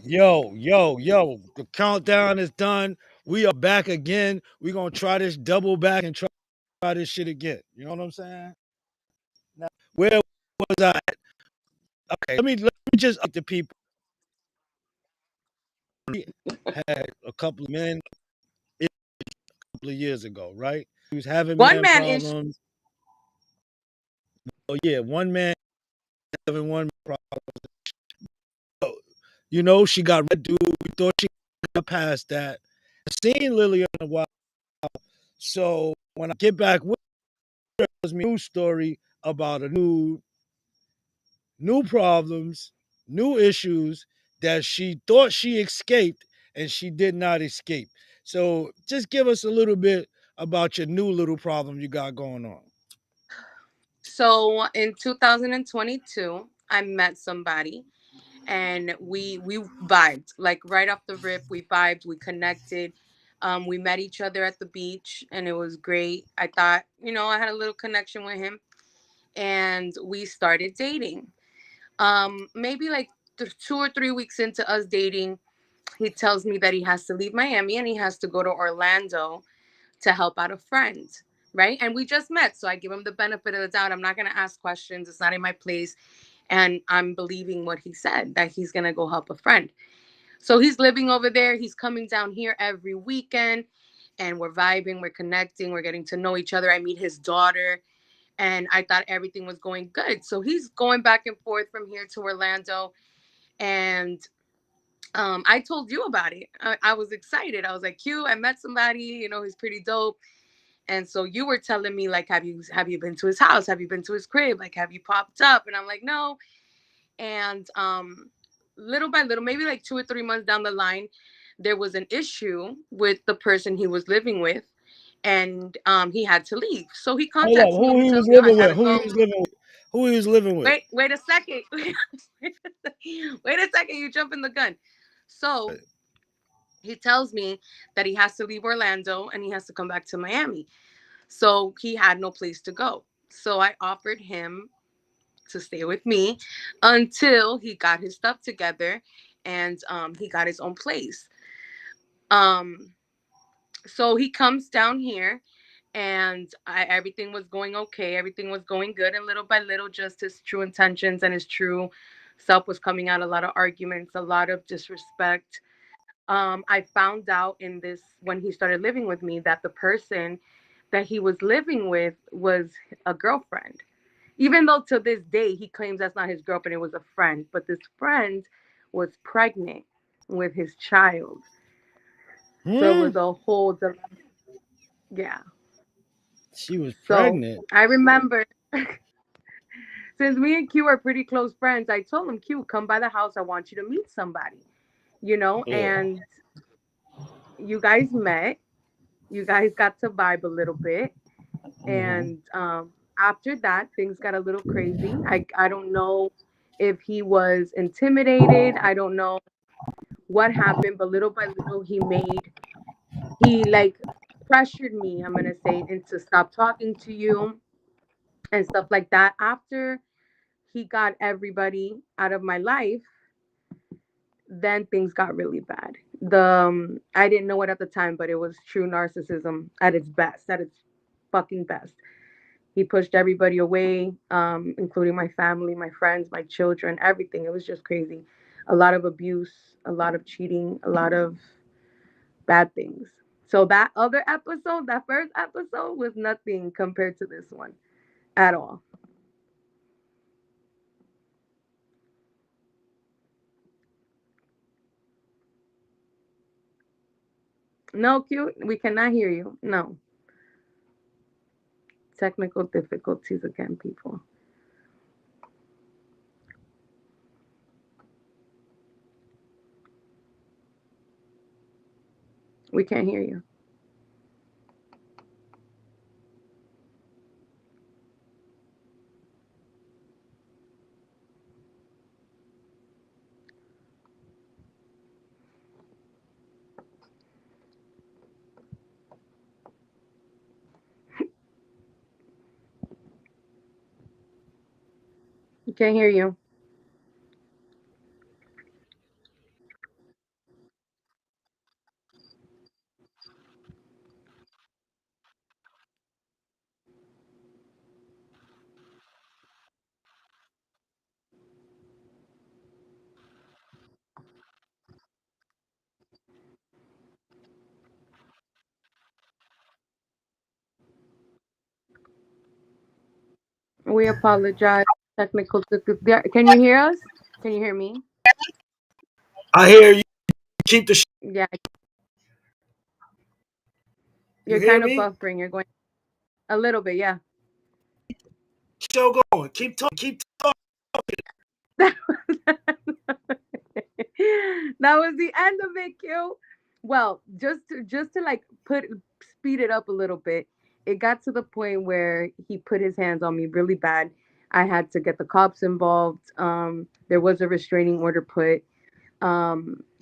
Yo, the countdown is done. We are back again. We're gonna try this double back and try this shit again. You know what I'm saying? Now, where was I at? Okay, let me just up the people. We had a couple of men a couple of years ago, right? He was having One man man issue. problems. Oh yeah, one man having one problem. She got red dude. We thought she got past that. I seen Lily in a while. So when I get back with her, tells me a new story about a new problems, new issues that she thought she escaped and she did not escape. So just give us a little bit about your new little problem you got going on. So in 2022, I met somebody and we vibed like right off the rip. We vibed, we connected. We met each other at the beach and it was great. I thought, I had a little connection with him and we started dating. Maybe like 2 or 3 weeks into us dating, he tells me that he has to leave Miami and he has to go to Orlando to help out a friend. Right. And we just met. So I give him the benefit of the doubt. I'm not going to ask questions. It's not in my place. And I'm believing what he said, that he's going to go help a friend. So he's living over there. He's coming down here every weekend and we're vibing, we're connecting, we're getting to know each other. I meet his daughter and I thought everything was going good. So he's going back and forth from here to Orlando. And I told you about it. I was excited. I was like, Q, I met somebody, he's pretty dope. And so you were telling me, like, have you been to his house? Have you been to his crib? Like, have you popped up? And I'm like, no. And little by little, maybe like 2 or 3 months down the line, there was an issue with the person he was living with, and he had to leave. So he Hold up, contacts me and who he he was tells me, "Oh, I living with? gotta Who he go." was living with? Who he was living with? Wait a second. Wait a second. You jumping the gun. So he tells me that he has to leave Orlando and he has to come back to Miami. So he had no place to go. So I offered him to stay with me until he got his stuff together and he got his own place. Um, so he comes down here and everything was going okay. Everything was going good. And little by little, just his true intentions and his true self was coming out. A lot of arguments, a lot of disrespect. I found out in this when he started living with me that the person that he was living with was a girlfriend. Even though to this day he claims that's not his girlfriend, it was a friend. But this friend was pregnant with his child. So it Hmm? was a whole, yeah. She was So pregnant. I remember since me and Q are pretty close friends, I told him, Q, come by the house. I want you to meet somebody, Yeah. and you guys met. You guys got to vibe a little bit. Hmm. And after that, things got a little crazy. I don't know if he was intimidated. I don't know what happened, but little by little, he like pressured me, I'm going to say, into stop talking to you and stuff like that. After he got everybody out of my life, then things got really bad. I didn't know it at the time, but it was true narcissism at its best, at its fucking best. He pushed everybody away, including my family, my friends, my children, everything. It was just crazy. A lot of abuse, a lot of cheating, a lot of bad things. So that other episode, that first episode, was nothing compared to this one at all. No, cute. We cannot hear you. No. Technical difficulties again, people. We can't hear you. We can't hear you. We apologize. Technical. Can you hear us? Can you hear me? I hear you. Keep the Yeah, you you're hear kind of me? buffering. You're going a little bit. Yeah. Show going. Keep talking. Keep talking. That was the end of it, Q. Well, just to like put speed it up a little bit, it got to the point where he put his hands on me really bad. I had to get the cops involved. There was a restraining order put.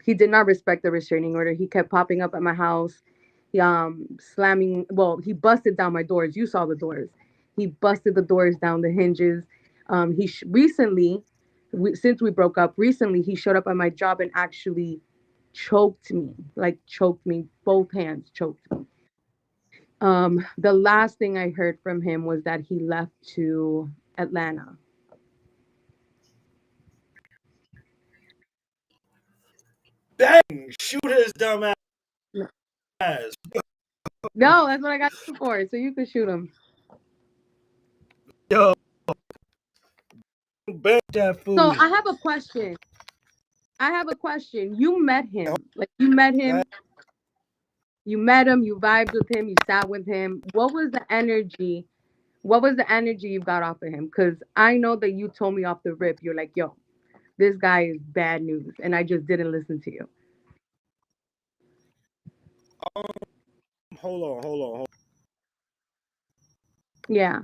He did not respect the restraining order. He kept popping up at my house, slamming. Well, he busted down my doors. You saw the doors. He busted the doors down, the hinges. Recently, since we broke up, recently he showed up at my job and actually choked me, like choked me, both hands choked me. The last thing I heard from him was that he left to Atlanta. Bang! Shoot his dumb No, ass. no, that's what I got you for, so you could shoot him. Yo, bang that So fool. I have a question. I have a question. You met him. Like you met him. You met him, you vibed with him, you sat with him. What was the energy? What was the energy you got off of him? Because I know that you told me off the rip, you're like, yo, this guy is bad news. And I just didn't listen to you. Um, hold Yeah.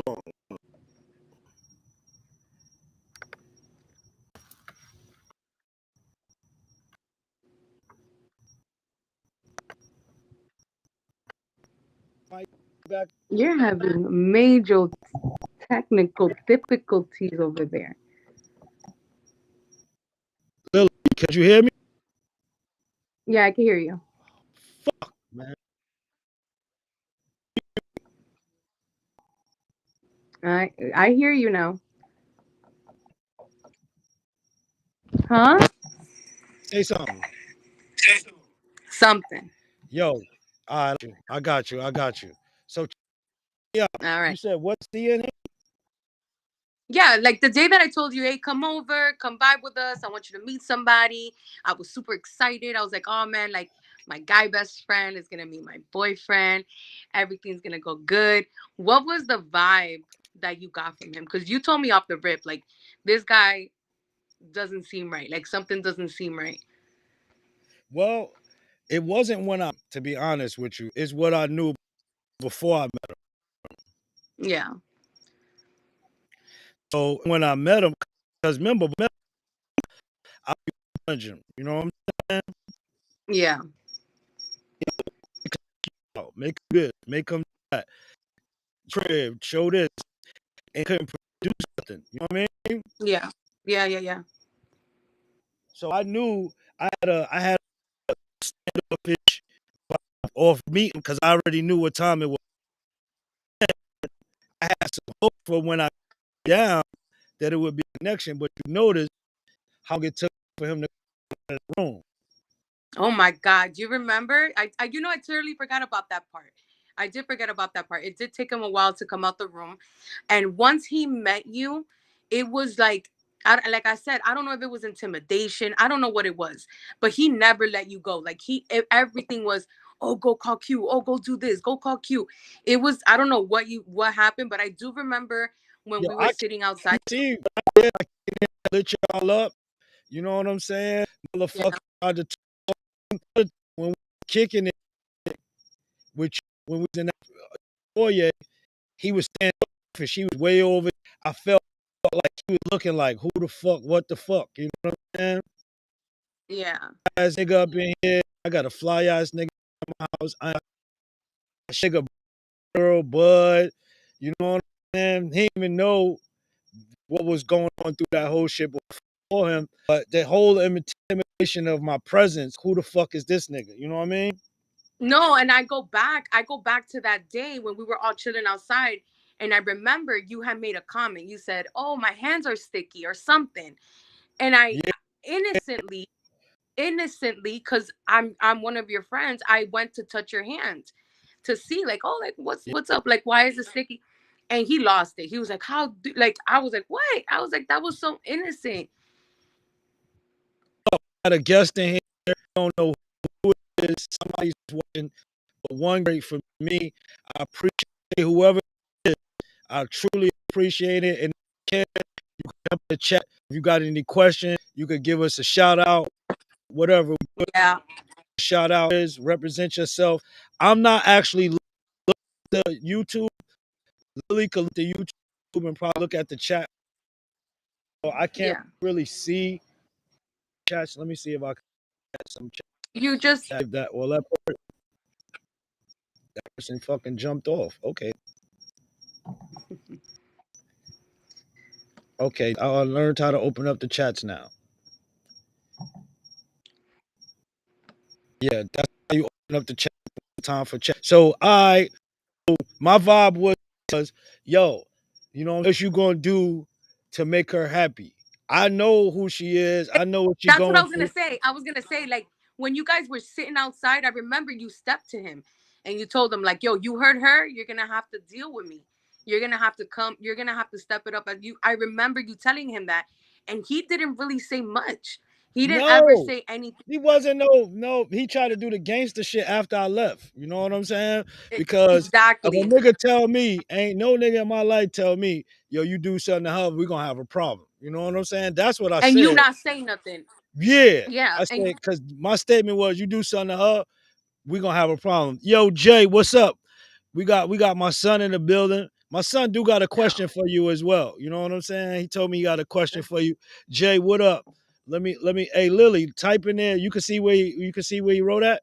on. Back, You're having major technical difficulties over there. Lily, can you hear me? Yeah, I can hear you. Fuck, man. I hear you now. Huh? Say something. Something. Yo, I got you. I got you. So, yeah, All you right. said what's the in Yeah, like the day that I told you, hey, come over, come vibe with us. I want you to meet somebody. I was super excited. I was like, oh man, like my guy best friend is gonna meet my boyfriend. Everything's gonna go good. What was the vibe that you got from him? Because you told me off the rip, like this guy doesn't seem right. Like something doesn't seem right. Well, it wasn't when to be honest with you, it's what I knew before I met him. Yeah, So when I met him, because remember, I was him, you know what I'm saying? yeah, Make him this, make him that, crib, show this, and couldn't produce something. You know what I mean? yeah, yeah, yeah, yeah. So I knew I had a standoffish off meeting because I already knew what time it was. I had some hope for when I down that it would be a connection, but you notice how it took for him to come in the room. Oh my God. Do you remember? I totally forgot about that part. I did forget about that part. It did take him a while to come out the room. And once he met you, it was like, like I said, I don't know if it was intimidation. I don't know what it was, but he never let you go. Like everything was, oh, go call Q. Oh, go do this. Go call Q. It was, I don't know what happened, but I do remember when Yo, we were I sitting outside. can't see I lit y'all up. You know what I'm saying? Yeah. Motherfucker tried to when we were kicking it, which when we was in that foyer, he was standing up and she was way over. I felt like he was looking like, who the fuck, what the fuck? You know what I'm saying? Yeah. Ass nigga up in here. I got a fly ass nigga in my house. I nigga girl, bud. You know what I'm saying? He didn't even know what was going on through that whole shit before him. But the whole intimidation of my presence, who the fuck is this nigga? You know what I mean? No, and I go back to that day when we were all chilling outside, and I remember you had made a comment. You said, "Oh, my hands are sticky" or something. And I Yeah, innocently, because I'm one of your friends, I went to touch your hand to see, like, oh, like what's yeah. what's up? Like, why is it sticky? and he lost it. He was like, like I was like, what? I was like, that was so innocent. Got a guest in here. Don't know who it is. Somebody's watching. But one great for me. I appreciate whoever it is. I truly appreciate it. And you can come to the chat. If you got any questions, you could give us a shout out. Whatever Yeah. shout out is, represent yourself. I'm not actually looking at the YouTube. Lily could look at the YouTube and probably look at the chat. So I can't Yeah. really see chats. Let me see if I can get some You just chat that. Well, that person fucking jumped off. Okay. Okay. I learned how to open up the chats now. Yeah, that's how you open up the chat. Time for chat. So my vibe was, yo, you know what you gonna do to make her happy? I know who she is. I know what she's that's what I going was gonna through. say. I was gonna say, like, when you guys were sitting outside, I remember you stepped to him and you told him, like, yo, you heard her, you're gonna have to deal with me. You're gonna have to come, you're gonna have to step it up. And you I remember you telling him that, and he didn't really say much. He didn't ever No, say anything. he wasn't no. He tried to do the gangster shit after I left. You know what I'm saying? Because if a Exactly. nigga tell me, ain't no nigga in my life tell me, yo, you do something to her, we gonna have a problem. You know what I'm saying? That's what I And you said. not saying nothing. Yeah, Yeah. I And said because my statement was, you do something to her, we gonna have a problem. Yo, Jay, what's up? We got my son in the building. My son do got a yeah. question for you as well. You know what I'm saying? He told me he got a question for you. Jay, what up? Let me hey Lily, type in there. You can see where you can see where you wrote at.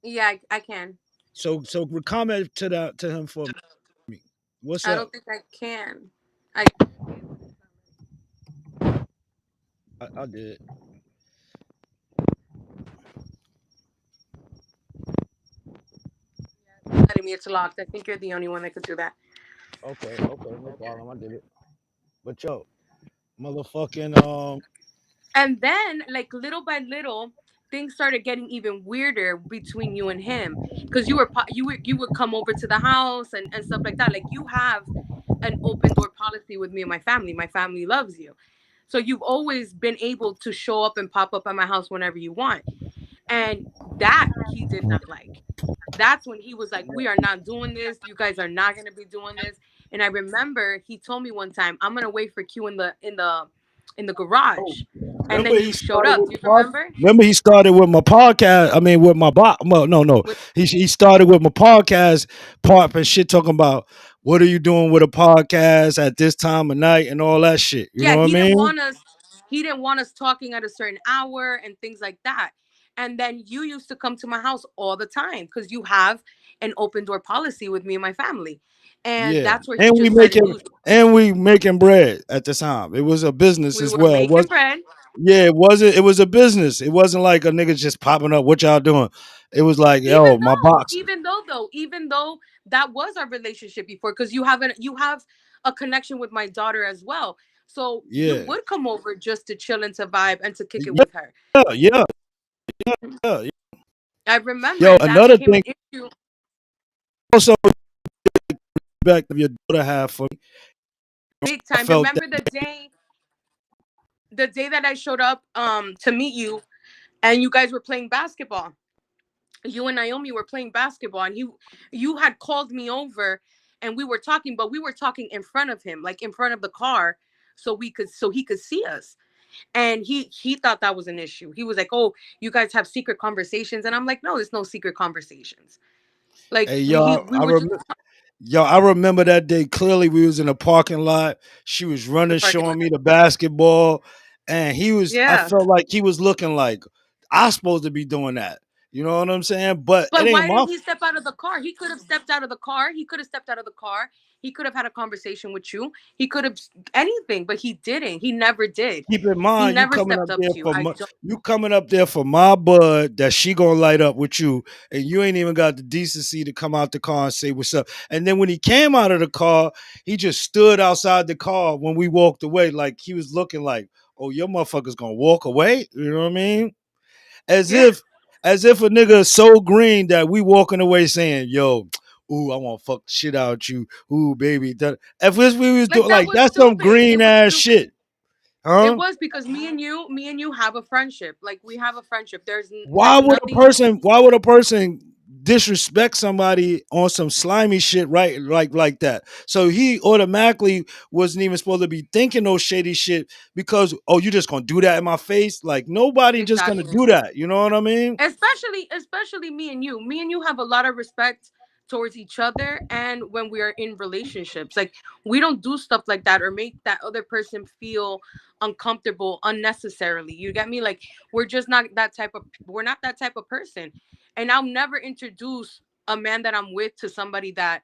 Yeah, I can. So comment to him for me. What's I up? don't think I can. I I did. letting me, it's locked. I think you're the only one that could do that. Okay, no problem. I did it. But yo, motherfucking And then, like, little by little, things started getting even weirder between you and him, because you would come over to the house and stuff like that. Like, you have an open door policy with me and my family. My family loves you, so you've always been able to show up and pop up at my house whenever you want. And that he did not like. That's when he was like, we are not doing this, you guys are not going to be doing this. And I remember he told me one time, I'm going to wait for Q in the garage. And remember then he you showed started up. with Do my you pod. remember? Remember he started with my podcast. I mean, with my no. With He started with my podcast part and shit, talking about what are you doing with a podcast at this time of night and all that shit. You know Yeah, what I mean? he didn't want us talking at a certain hour and things like that. And then you used to come to my house all the time because you have an open door policy with me and my family. And Yeah, that's where he just let it loose. and we making bread at the time. It was a business We as were well. It making was bread. Yeah, it wasn't. It was a business. It wasn't like a nigga just popping up. What y'all doing? It was like, yo, my box. Even though that was our relationship before, because you have a connection with my daughter as well. So you Yeah, would come over just to chill and to vibe and to kick it yeah, with her. yeah, yeah. I remember, Yo, and that another became an thing. issue. Also, respect of your daughter have for me. Big I time. felt that. Remember the day that I showed up to meet you, and you guys were playing basketball. You and Naomi were playing basketball, and you had called me over, and we were talking, but we were talking in front of him, like in front of the car, so he could see us. And he thought that was an issue. He was like, "Oh, you guys have secret conversations," and I'm like, "No, there's no secret conversations. Like Hey, we were just I remember that day clearly. We was in a parking lot. She was in the running, parking showing lot." me the basketball, and he was. I Yeah. felt like he was looking like I supposed to be doing that. You know what I'm saying? But it But ain't why my didn't he step out of the car? He could have stepped out of the car. He could have stepped out of the car. He could have had a conversation with you. He could have anything, but he didn't. He never did. keep in He mind, never stepped up to you. I don't. you coming up there for my bud that she gonna light up with you, and you ain't even got the decency to come out the car and say what's up. And then when he came out of the car, he just stood outside the car when we walked away, like he was looking like, "Oh, your motherfucker's gonna walk away." You know what I mean? As Yeah. if, as if a nigga is so green that we walking away saying, "Yo, ooh, I want to fuck the shit out you, ooh, baby. If this we was Like doing that like was that's some stupid. green It was ass stupid. shit, It huh? was because me and you have a friendship. Like we have a friendship. There's Why like would a nothing. person? Why would a person disrespect somebody on some slimy shit, right? Like that. So he automatically wasn't even supposed to be thinking no shady shit because oh, you just gonna do that in my face? Like nobody just gonna Exactly. do that. You know what I mean? Especially me and you have a lot of respect towards each other, and when we are in relationships, like we don't do stuff like that or make that other person feel uncomfortable unnecessarily. You get me? Like we're not that type of person. And I'll never introduce a man that I'm with to somebody that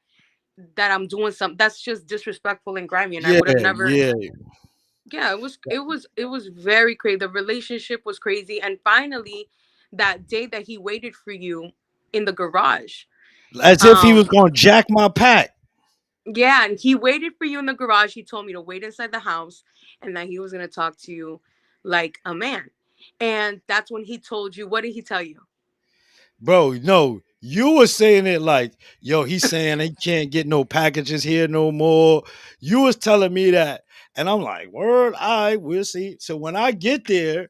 I'm doing something that's just disrespectful and grimy, and I Yeah, would have never. yeah. Yeah, it was very crazy. The relationship was crazy, and finally that day that he waited for you in the garage. As if he was um gonna jack my pack. yeah, and he waited for you in the garage. He told me to wait inside the house and that he was going to talk to you like a man. And that's when he told you, what did he tell you? Bro, no, you were saying it like, yo, he's saying he can't get no packages here no more. You was telling me that. And I'm like, word, I we'll see. So when I get there,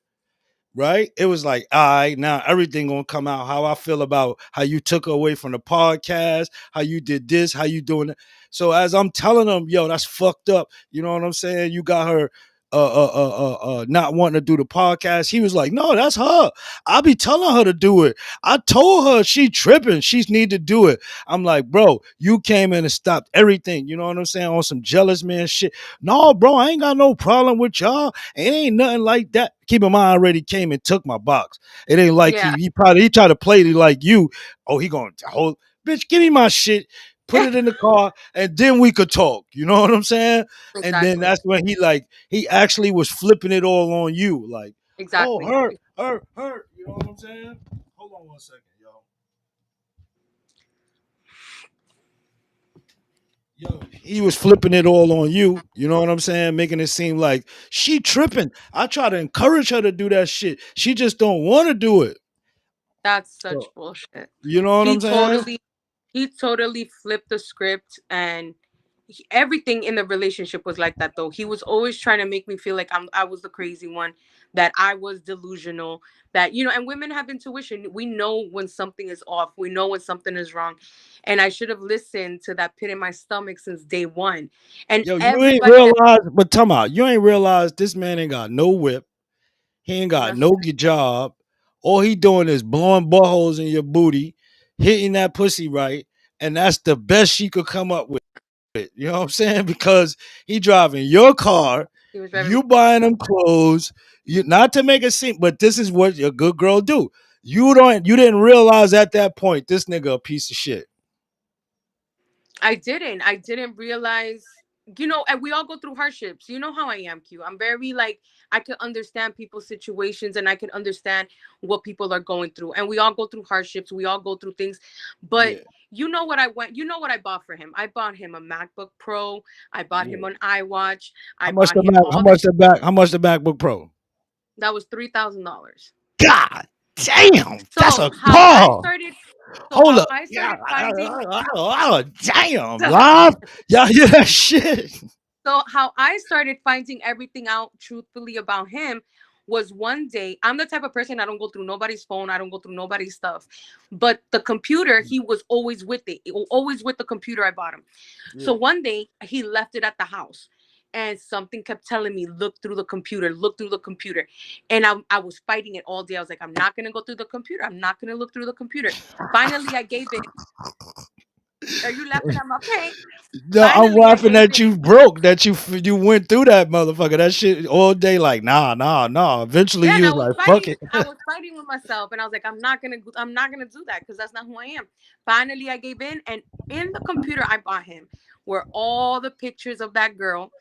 right? It was like, all right, now everything gonna come out. How I feel about how you took her away from the podcast, how you did this, how you doing it. So as I'm telling them, yo, that's fucked up. You know what I'm saying? You got her not wanting to do the podcast. He was like, no, that's her. I be telling her to do it. I told her she tripping. She's need to do it. I'm like, bro, you came in and stopped everything. You know what I'm saying? On some jealous man shit. No, bro, I ain't got no problem with y'all. It ain't nothing like that. Keep in mind, I already came and took my box. It ain't like Yeah. he tried to play it like you. Oh, he gonna hold bitch, give me my shit, put it in the car, and then we could talk. You know what I'm saying? And then Exactly. that's when he actually was flipping it all on you, like, oh Exactly. her. You know what I'm saying? Hold on one second, yo. Yo, he was flipping it all on you. You know what I'm saying? Making it seem like she tripping. I try to encourage her to do that shit. She just don't want to do it. That's such So, bullshit. you know what He I'm saying? totally he totally flipped the script, and everything in the relationship was like that though. He was always trying to make me feel like I was the crazy one, that I was delusional, that and women have intuition. We know when something is off. We know when something is wrong. And I should have listened to that pit in my stomach since day one. And Yo, you ain't everybody that realize, but tell me, you ain't realize this man ain't got no whip. He ain't got nothing. no job. All he doing is blowing buttholes in your booty, hitting that pussy right, and that's the best she could come up with. You know what I'm saying? Because he driving your car, He was driving. you buying them clothes. You not to make it seem, but this is what a good girl do. You didn't realize at that point this nigga a piece of shit. I didn't realize, and we all go through hardships. You know how I am, Q. I'm very like, I can understand people's situations and I can understand what people are going through. And we all go through hardships. We all go through things. But Yeah, you know what I bought for him? I bought him a MacBook Pro. I bought him yeah. an iWatch. I How much bought the him Mac? all the How much the MacBook Pro? that was $3,000. God damn, that's So a how I car. started so Hold how up. I Yeah. started finding Damn, live. Y'all hear that shit? So how I started finding everything out truthfully about him was one day. I'm the type of person, I don't go through nobody's phone, I don't go through nobody's stuff. But the computer, he was always with it. Always with the computer I bought him. So Yeah. one day he left it at the house. And something kept telling me, look through the computer, look through the computer. And I was fighting it all day. I was like, I'm not going to go through the computer. I'm not going to look through the computer. Finally, I gave in. Are you laughing at my pain? No, I'm Finally, I laughing gave that in. you broke, that you went through that motherfucker. That shit all day, like nah. Eventually, Yeah, and you I was was like, fuck fighting. it. I was fighting with myself, and I was like, I'm not gonna do that because that's not who I am. Finally, I gave in, and in the computer I bought him were all the pictures of that girl,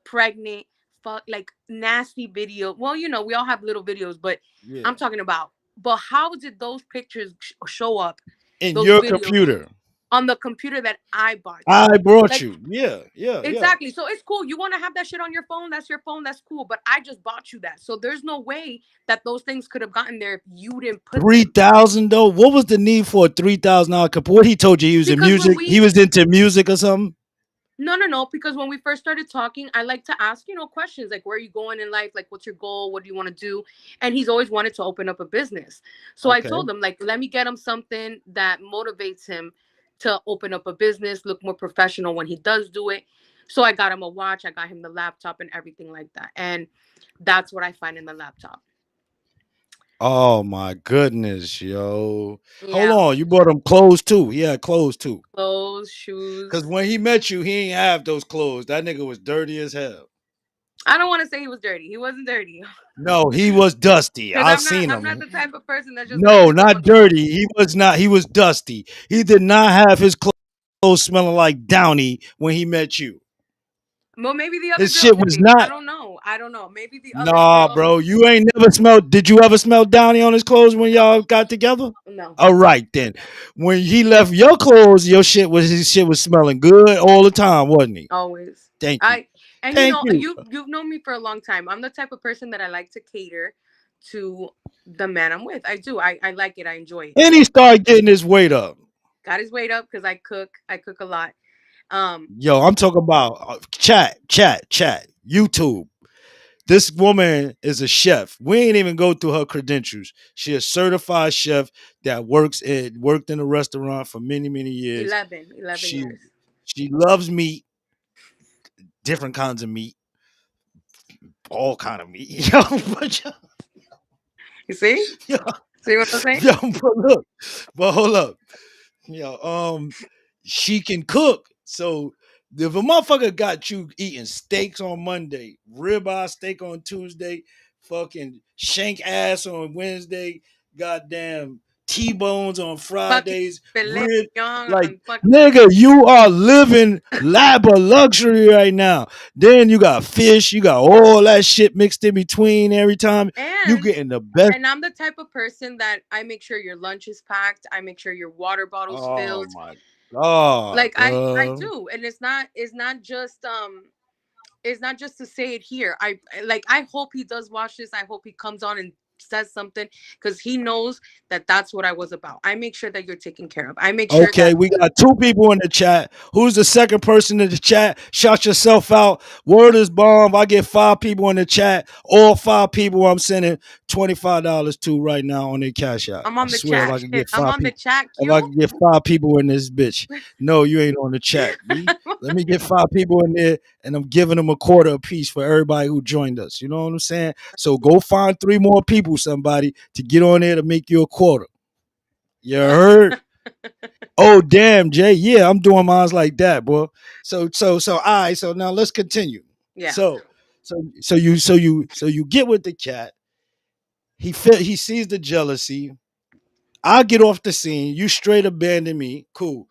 pregnant, fuck, like nasty video. Well, we all have little videos, but Yeah. I'm talking about. But how did those pictures show up? In Those your videos computer. on the computer that I bought you. I brought Like, you. Yeah, yeah, yeah. exactly. So it's cool. You want to have that shit on your phone? That's your phone. That's cool. But I just bought you that. So there's no way that those things could have gotten there if you didn't put Three them. thousand though. What was the need for a $3,000 computer? What he told you he was in Because when music? He we was into music or something? No, no, no. Because when we first started talking, I like to ask, questions like, where are you going in life? Like, what's your goal? What do you want to do? And he's always wanted to open up a business. So I Okay. told him, like, let me get him something that motivates him to open up a business, look more professional when he does do it. So I got him a watch, I got him the laptop and everything like that. And that's what I find in the laptop. Oh my goodness, yo. Hold Yeah. on. You bought him clothes too. He had clothes too. Clothes, Cause shoes. when he met you, he ain't have those clothes. That nigga was dirty as hell. I don't want to say he was dirty. He wasn't dirty. No, he was dusty. Because I've I'm not seen I'm not him. the type of person that's just gonna No, pick up a not clothes. dirty. He was not. He was dusty. He did not have his clothes smelling like Downy when he met you. Well, maybe the other His girls shit was did. I not. don't know. I don't know. Maybe the other Nah, girls. bro. You ain't never smelled. Did you ever smell Downy on his clothes when y'all got together? No, All right then. When he left your clothes, your shit was his shit was smelling good all the time, wasn't he? always. Thank you. I and Thank you. you've known me for a long time. I'm the type of person that I like to cater to the man I'm with. I do. I like it. I enjoy it. And he started getting his weight up. Got his weight up because I cook. I cook a lot. Um, Yo, I'm talking about chat, YouTube. This woman is a chef. We ain't even go through her credentials. She a certified chef that worked in a restaurant for many years. 11 She years. she loves meat, different kinds of meat, all kind of meat. You see? Yo, See what I'm saying? yo, but look, but hold up. Yo, she can cook. So if a motherfucker got you eating steaks on Monday, ribeye steak on Tuesday, fucking shank ass on Wednesday, goddamn T-bones on Fucking Fridays, filet rib, mignon like on fucking. nigga, you are living lab of luxury right now. Then you got fish, you got all that shit mixed in between every time. You And getting the best. and I'm the type of person that I make sure your lunch is packed. I make sure your water bottle's Oh filled. my god, Like I bro. do, and it's not just to say it here. I hope he does watch this. I hope he comes on and says something because he knows that that's what I was about. I make sure that you're taken care of. I make sure Okay, that we got two people in the chat. Who's the second person in the chat? Shout yourself out. Word is bomb. I get 5 people in the chat. All 5 people I'm sending $25 to right now on their cash app. I'm I on the swear if chat. I could Shit, get I'm five on the people. chat If I queue. could get 5 people in this bitch. No, you ain't on the chat, B. Let me get 5 people in there and I'm giving them a quarter a piece for everybody who joined us. You know what I'm saying? So go find 3 more people, somebody, to get on there to make you a quarter. You heard? Oh damn, Jay. Yeah, I'm doing mines like that, bro. So all right, so now let's continue. Yeah. So you get with the cat. He sees the jealousy. I get off the scene. You straight abandon me. Cool.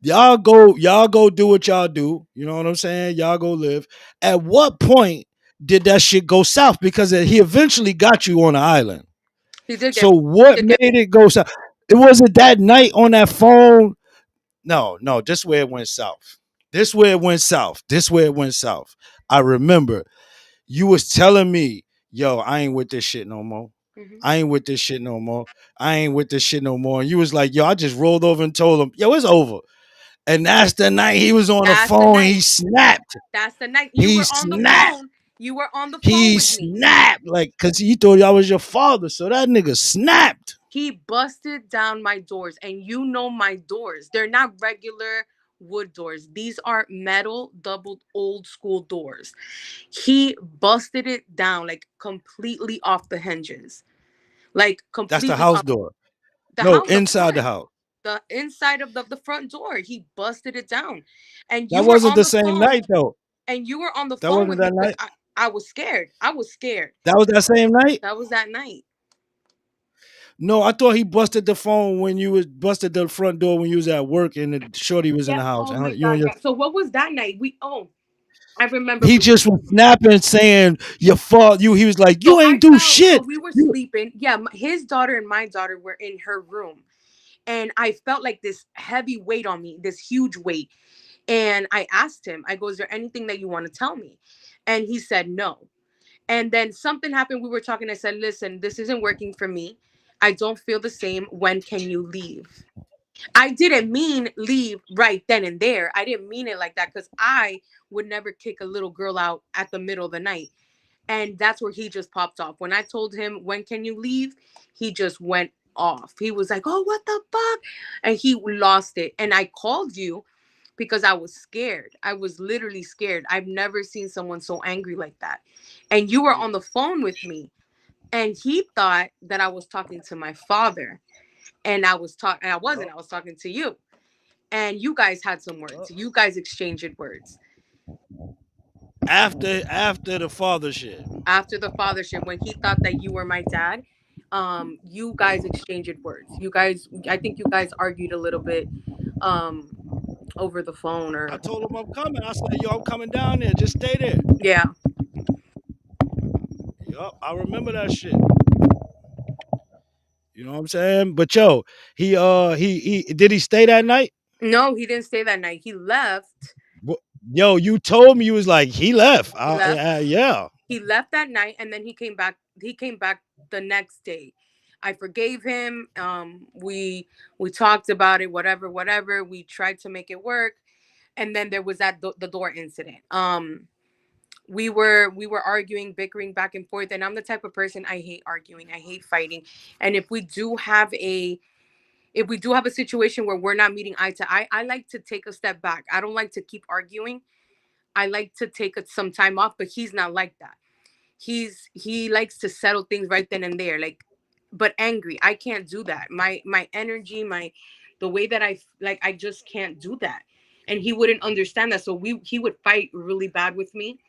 Y'all go do what y'all do. You know what I'm saying? Y'all go live. At what point did that shit go south? Because he eventually got you on the island. He did So get what did get made it go south? It wasn't that night on that phone. No, no, this where it went south. This where it went south. This where it went south. I remember you was telling me, yo, I ain't with this shit no more. hmm I ain't with this shit no more. I ain't with this shit no more. And you was like, yo, I just rolled over and told him, yo, it's over. And that's the night he was on the That's the phone. night. He snapped. That's the night you He were on the snapped. phone. You were on the phone He with me. snapped. Like, cause he thought I was your father. So that nigga snapped. He busted down my doors, and you know my doors. They're not regular wood doors. These are metal doubled old school doors. He busted it down like completely off the hinges. Like That's the completely house off door. the No, house, the inside the front, house. the inside of the front door. He busted it down. And That you were wasn't on the the same phone night though. and you were on the That phone wasn't with me that because night. I was scared. I was scared. That was that same night. That was that night. No, I thought he busted the phone when you was busted the front door when you was at work and the shorty was in Yeah. the house. Oh my And you and God. your Yeah. So what was that night? I remember he we just was snapping saying your fault. He was like, so you I ain't do felt so shit. we were You sleeping. Yeah, his daughter and my daughter were in her room. And I felt like this heavy weight on me, this huge weight. And I asked him, I go, is there anything that you want to tell me? And he said no. And then something happened. We were talking. I said, listen, this isn't working for me. I don't feel the same. When can you leave? I didn't mean leave right then and there. I didn't mean it like that, because I would never kick a little girl out at the middle of the night. And that's where he just popped off. When I told him, when can you leave? He just went off. He was like, oh, what the fuck? And he lost it. And I called you because I was scared. I was literally scared. I've never seen someone so angry like that. And you were on the phone with me. And he thought that I was talking to my father. And I was talking, I wasn't, I was talking to you. And you guys had some words. You guys exchanged words. After the father shit. After the fathership, when he thought that you were my dad, you guys exchanged words. You guys, I think you guys argued a little bit um over the phone, I or told him I'm coming. I said, yo, I'm coming down there. Just stay there. yeah. Yup, I remember that shit. You know what I'm saying? But yo, he did he stay that night? No, he didn't stay that night. He left. Yo, you told me you was like he left. He left. Yeah. He left that night, and then he came back. He came back the next day. I forgave him. We talked about it, whatever. We tried to make it work, and then there was that the door incident. We were arguing, bickering back and forth, and I'm the type of person, I hate arguing, I hate fighting. And if we do have a situation where we're not meeting eye to eye, I like to take a step back. I don't like to keep arguing. I like to take some time off, but he's not like that. He likes to settle things right then and there, like, but angry, I can't do that. My energy, the way that I just can't do that. And he wouldn't understand that, so he would fight really bad with me.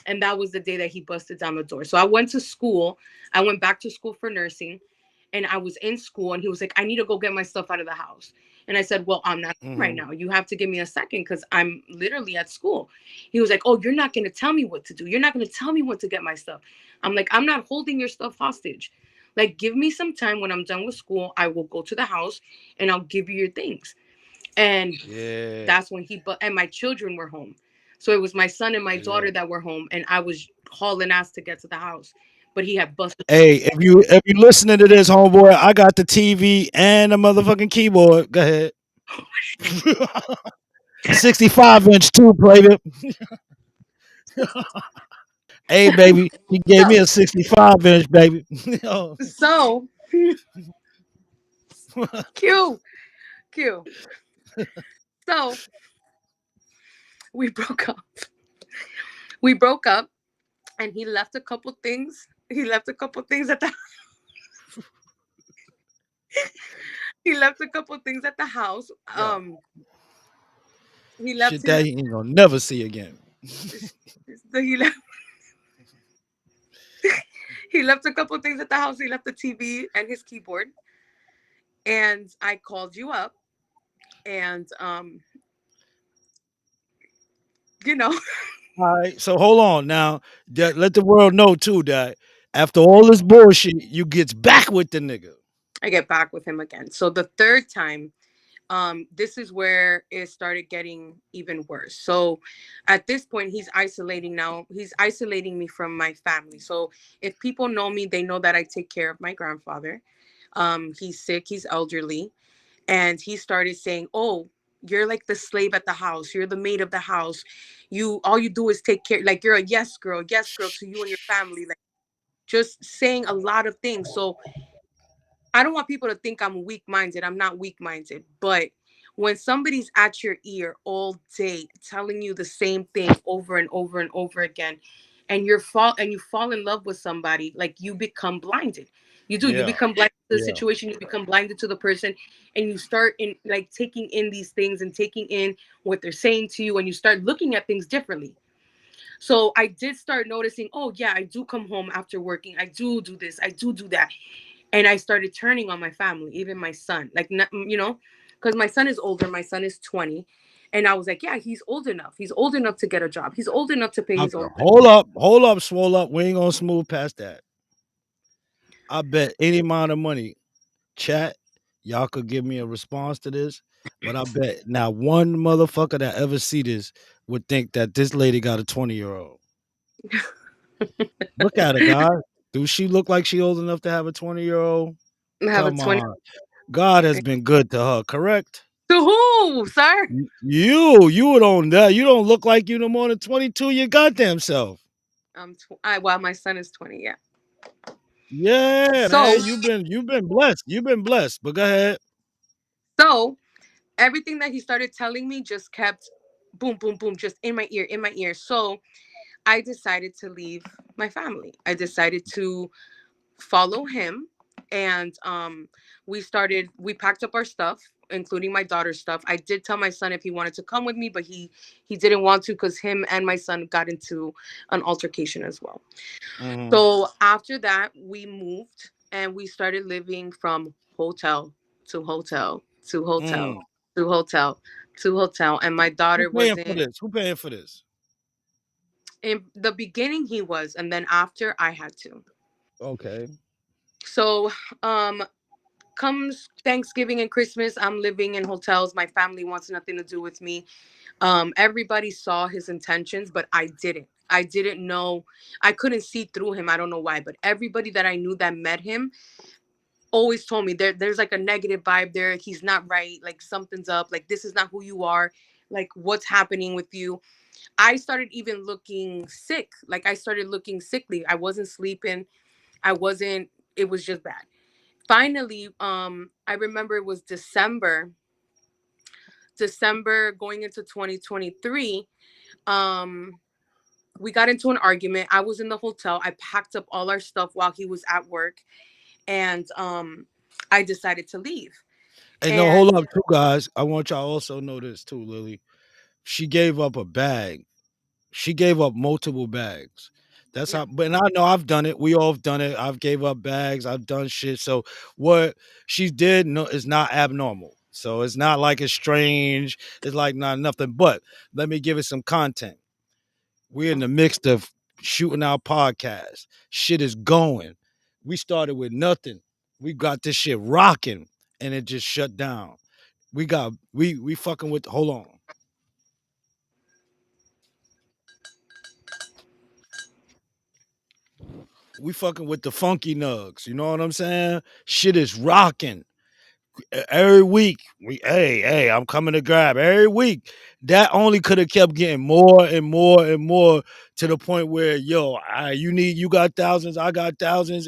And that was the day that he busted down the door. So I went to school. I went back to school for nursing, and I was in school, and he was like, I need to go get my stuff out of the house. And I said, well, I'm not right now. You have to give me a second, because I'm literally at school. He was like, oh, you're not going to tell me what to do. You're not going to tell me what to get my stuff. I'm like, I'm not holding your stuff hostage. Like, give me some time. When I'm done with school, I will go to the house and I'll give you your things. And Yeah. that's when and my children were home. So it was my son and my daughter Yeah. that were home, and I was hauling ass to get to the house. But he had busted. Hey, if you listening to this, homeboy, I got the TV and the motherfucking keyboard. Go ahead. 65-inch too, baby. Hey, baby, he gave me So, a 65-inch, baby. so cute, cute. So we broke up. We broke up, and he left a couple things. He left a couple things at the. He left a couple things at the house. Yo, He left shit his. that he ain't gonna never see again. So he left. He left a couple things at the house. He left the TV and his keyboard. And I called you up, and you know, All right, so hold on now. Let the world know too that after all this bullshit, you gets back with the nigga. I get back with him again. So the third time, this is where it started getting even worse. So at this point, he's isolating now. He's isolating me from my family. So if people know me, they know that I take care of my grandfather. He's sick, he's elderly. And he started saying, oh, you're like the slave at the house. You're the maid of the house. All you do is take care. Like, you're a yes girl to you and your family. Like, just saying a lot of things. So I don't want people to think I'm weak minded. I'm not weak minded. But when somebody's at your ear all day telling you the same thing over and over and over again, and you fall in love with somebody, like, you become blinded. You do. You Yeah, become blinded to the yeah, situation. You become blinded to the person, and you start in like taking in these things and taking in what they're saying to you, and you start looking at things differently. So I did start noticing, oh yeah, I do come home after working. I do this. I do that. And I started turning on my family, even my son. Like, because my son is older. My son is 20. And I was like, yeah, he's old enough. He's old enough to get a job. He's old enough to pay his okay, own rent. hold up, swole up. We ain't gonna smooth past that. I bet any amount of money, chat. Y'all could give me a response to this, but I bet now one motherfucker that ever see this would think that this lady got a 20-year-old. Look at her, God. Do she look like she old enough to have a 20-year-old? I have a Come 20. on. God has been good to her, correct? To who, sir? You would own that. You don't look like you no more than 22 your goddamn self. Well, my son is 20. Yeah. Yeah, So, man. You've been blessed. You've been blessed. But go ahead. so everything that he started telling me just kept boom, boom, boom, just in my ear, in my ear. So I decided to leave my family. I decided to follow him, and we packed up our stuff, including my daughter's stuff. I did tell my son if he wanted to come with me, but he didn't want to because him and my son got into an altercation as well. Hmm. So after that, we moved and we started living from hotel to hotel to hotel Mm. to hotel to hotel. And my Who daughter paying was for this? Who paying for this? in the beginning, he was, and then after, I had to. Okay. So, um, comes Thanksgiving and Christmas, I'm living in hotels. My family wants nothing to do with me. Everybody saw his intentions, but I didn't. I didn't know. I couldn't see through him. I don't know why, but everybody that I knew that met him always told me there's like a negative vibe there. He's not right. Like something's up. Like this is not who you are. Like what's happening with you? I started even looking sick. Like I started looking sickly. I wasn't sleeping. I wasn't. It was just bad. Finally, I remember it was December going into 2023. Um, we got into an argument. I was in the hotel. I packed up all our stuff while he was at work, and I decided to leave. Hey, no, hold And up, too, guys. I want y'all also know this too, Lily. She gave up a bag. She gave up multiple bags. That's yeah, how. But and I know I've done it. We all have done it. I've gave up bags. I've done shit. So what she did no is not abnormal. So it's not like it's strange. It's like not nothing. But let me give it some content. We're in the midst of shooting our podcast. Shit is going. We started with nothing. We got this shit rocking, and it just shut down. We fucking with. Hold on. We fucking with the funky nugs. You know what I'm saying? Shit is rocking. Every week. Hey, I'm coming to grab every week. That only could have kept getting more and more and more to the point where, yo, you got thousands, I got thousands.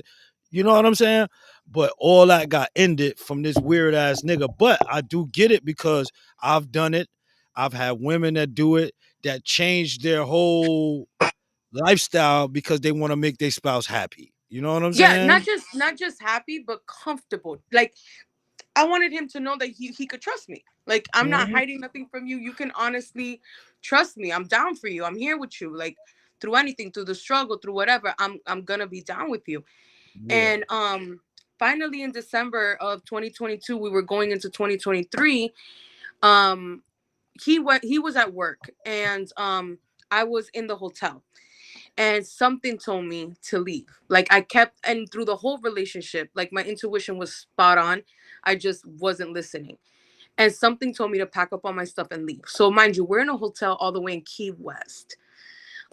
You know what I'm saying? But all that got ended from this weird ass nigga. But I do get it because I've done it. I've had women that do it that change their whole lifestyle because they want to make their spouse happy. You know what I'm yeah, not saying? just happy, but comfortable. Like I wanted him to know that he could trust me. Like I'm not Mhm. hiding nothing from you. You can honestly trust me. I'm down for you. I'm here with you. Like through anything, through the struggle, through whatever, I'm gonna be down with you. Yeah. And finally in December of 2022, we were going into 2023. Um he was at work, and I was in the hotel, and something told me to leave. Like I kept, and through the whole relationship, like my intuition was spot on. I just wasn't listening. And something told me to pack up all my stuff and leave. So mind you, we're in a hotel all the way in Key West.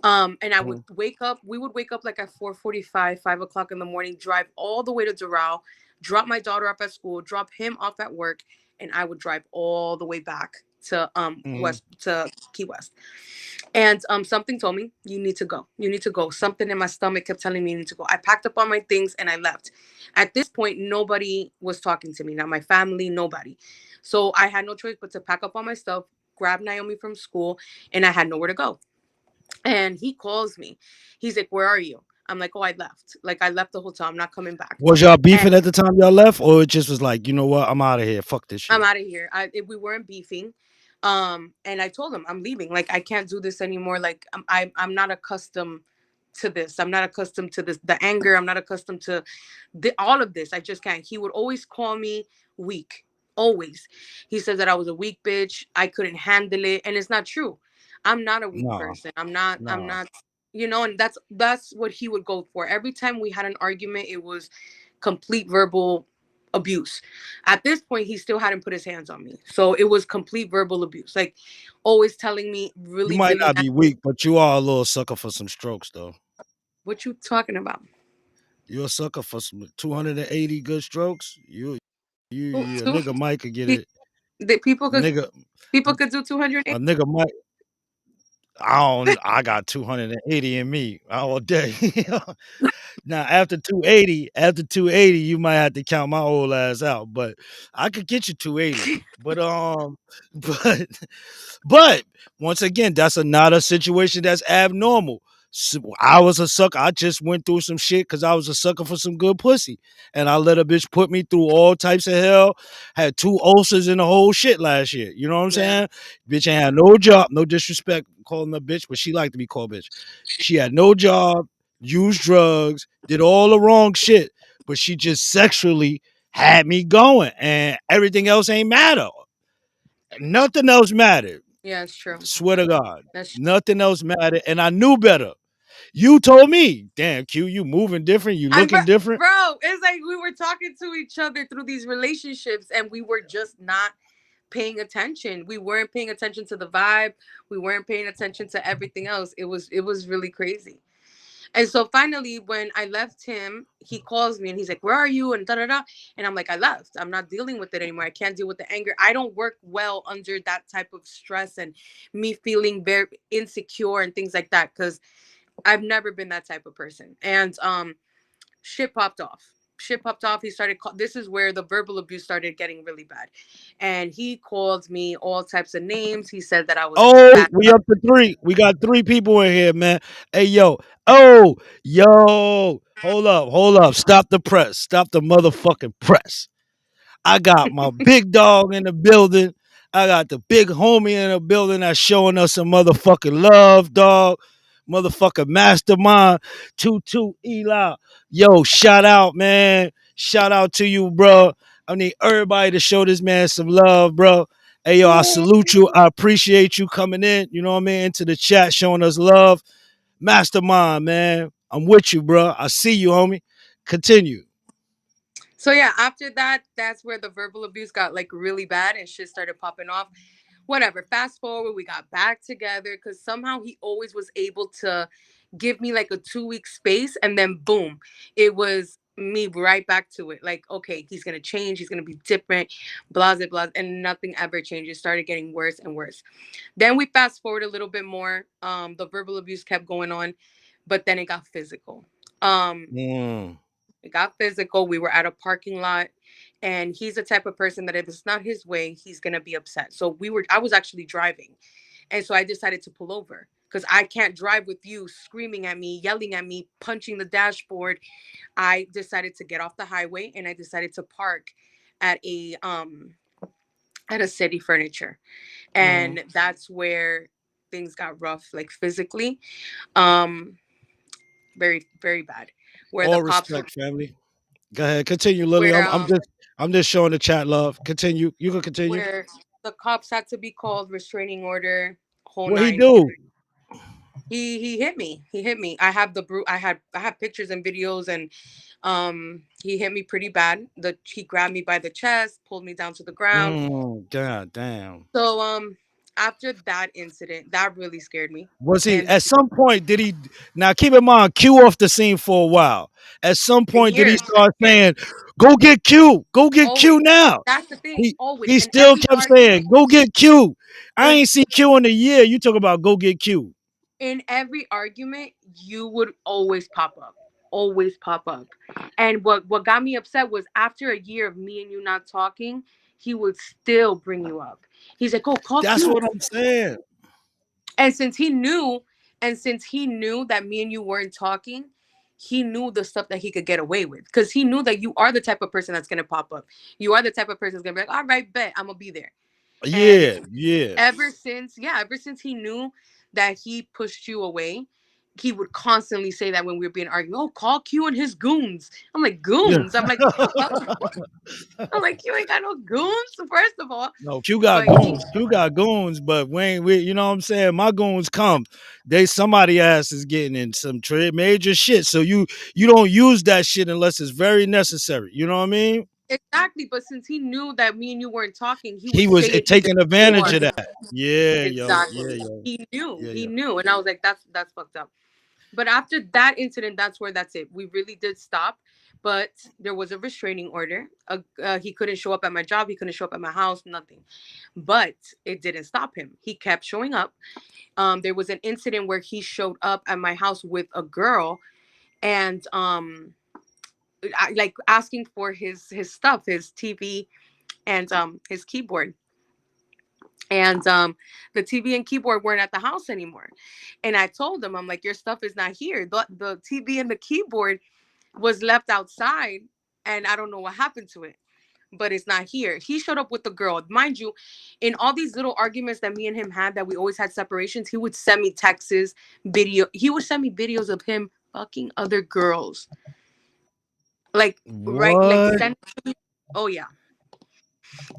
And I would Mhm. wake up, we would wake up like at 4:45, 5 o'clock in the morning, drive all the way to Doral, drop my daughter off at school, drop him off at work, and I would drive all the way back to Mhm. West to Key West. And something told me, you need to go. You need to go. Something in my stomach kept telling me you need to go. I packed up all my things and I left. At this point, nobody was talking to me. Not my family, nobody. So I had no choice but to pack up all my stuff, grab Naomi from school, and I had nowhere to go. And he calls me. He's like, "Where are you?" I'm like, "Oh, I left. Like I left the hotel. I'm not coming back." Was y'all beefing And at the time y'all left, or it just was like, you know what, I'm out of here. Fuck this I'm shit. out of here. We weren't beefing. And I told him I'm leaving. Like I can't do this anymore. Like I'm not accustomed to this. I'm not accustomed to this. The anger. I'm not accustomed to all of this. I just can't. He would always call me weak. Always. He says that I was a weak bitch. I couldn't handle it, and it's not true. I'm not a weak No, person. I'm not. I'm no. not. And that's what he would go for. Every time we had an argument, it was complete verbal abuse. At this point, he still hadn't put his hands on me. So it was complete verbal abuse. Like always telling me You really, might really not be nasty. weak, but you are a little sucker for some strokes, though. What you talking about? You're a sucker for some 280 good strokes. A Two, nigga Mike could get pe- it. the A nigga, people could do 208. a nigga Mike. I don't. I got 280 in me all day. Now after 280, you might have to count my old ass out. But I could get you 280. But but But once again, that's another situation that's abnormal. So I was a sucker. I just went through some shit because I was a sucker for some good pussy. And I let a bitch put me through all types of hell. Had two ulcers in the whole shit last year. You know what I'm Yeah. saying? Bitch ain't had no job. No disrespect calling her bitch, but she liked to be called bitch. She had no job, used drugs, did all the wrong shit, but she just sexually had me going. And everything else ain't matter. Nothing else mattered. Yeah, it's true. Swear to God, That's true. nothing else mattered, and I knew better. You told me, damn Q, you moving different, you I'm looking different. bro. It's like we were talking to each other through these relationships, and we were just not paying attention. We weren't paying attention to the vibe. We weren't paying attention to everything else. It was really crazy. And so finally, when I left him, he calls me and he's like, "Where are you?" And da da da. And I'm like, "I left. I'm not dealing with it anymore. I can't deal with the anger. I don't work well under that type of stress and me feeling very insecure and things like that because I've never been that type of person." And shit popped off. Shit popped off. He started. This is where the verbal abuse started getting really bad, and he called me all types of names. He said that I was a Oh, fat. we up to three. We got three people in here, man. Hey, yo. Oh, yo. Hold up. Stop the press. Stop the motherfucking press. I got my big dog in the building. I got the big homie in the building that's showing us some motherfucking love, dog. Motherfucking mastermind. Tutu Eli. Yo, shout out, man. Shout out to you, bro. I need everybody to show this man some love, bro. Hey, yo, I salute you. I appreciate you coming in, you know what I mean, into the chat, showing us love. Mastermind, man. I'm with you, bro. I see you, homie. Continue. So yeah, after that, that's where the verbal abuse got like really bad and shit started popping off. Whatever. Fast forward, we got back together because somehow he always was able to give me like a 2 week space, and then boom, it was me right back to it. Like, okay, he's gonna change, he's gonna be different, blah blah blah, and nothing ever changed. It started getting worse and worse. Then we fast forward a little bit more. The verbal abuse kept going on, but then it got physical. Um, Mm. it got physical. We were at a parking lot, and he's the type of person that if it's not his way, he's gonna be upset. So I was actually driving, and so I decided to pull over because I can't drive with you screaming at me, yelling at me, punching the dashboard. I decided to get off the highway and I decided to park at a city furniture, Mm-hmm. and that's where things got rough, like physically, um, very very bad. Where the All cops were, respect, family. Go ahead, continue, Lily. where I'm just showing the chat love. Continue. You can continue. where the cops had to be called, restraining order, whole What he nine. do? He hit me. He hit me. I have the I have pictures and videos, and he hit me pretty bad. He grabbed me by the chest, pulled me down to the ground. God damn. So after that incident, that really scared me. Was he And at some point? Did he? Now keep in mind, Q off the scene for a while. At some point, did he years, start saying, "Go get Q, go get Q always. now"? That's the thing. He Always he in still every kept argument, saying, "Go get Q." I in ain't see Q in a year. You talk about go get Q. in every argument, you would always pop up. Always pop up. And what got me upset was after a year of me and you not talking, he would still bring you up. He's like, "Oh, call That's Q." what I'm saying. And since he knew that me and you weren't talking, he knew the stuff that he could get away with. Because he knew that you are the type of person that's gonna pop up. You are the type of person that's gonna be like, "All right, bet, I'm gonna be there." And Yeah, yeah. ever since he knew that he pushed you away, he would constantly say that when we were being argued. "Oh, call Q and his goons." I'm like, Yeah. "Goons?" I'm like, "What the fuck?" I'm like, "You ain't got no goons, first of all." No, Q got But goons. Q got goons, but you know what I'm saying? My goons come. Somebody ass is getting in some major shit. So you don't use that shit unless it's very necessary. You know what I mean? exactly. But since he knew that me and you weren't talking, he would He say was it even taking advantage more. of that. Yeah, yo. Yeah, Exactly. yo. He knew. Yeah, He yo. knew, and I was like, that's fucked up. But after that incident, that's it. We really did stop. But there was a restraining order. He couldn't show up at my job. He couldn't show up at my house. Nothing. But it didn't stop him. He kept showing up. There was an incident where he showed up at my house with a girl, and like asking for his stuff, his TV and his keyboard. And the TV and keyboard weren't at the house anymore. And I told him, I'm like, your stuff is not here. The TV and the keyboard was left outside, and I don't know what happened to it, but it's not here. He showed up with the girl. Mind you, in all these little arguments that me and him had, that we always had separations, he would send me texts, he would send me videos of him fucking other girls. Like, right, like What? send. Oh yeah.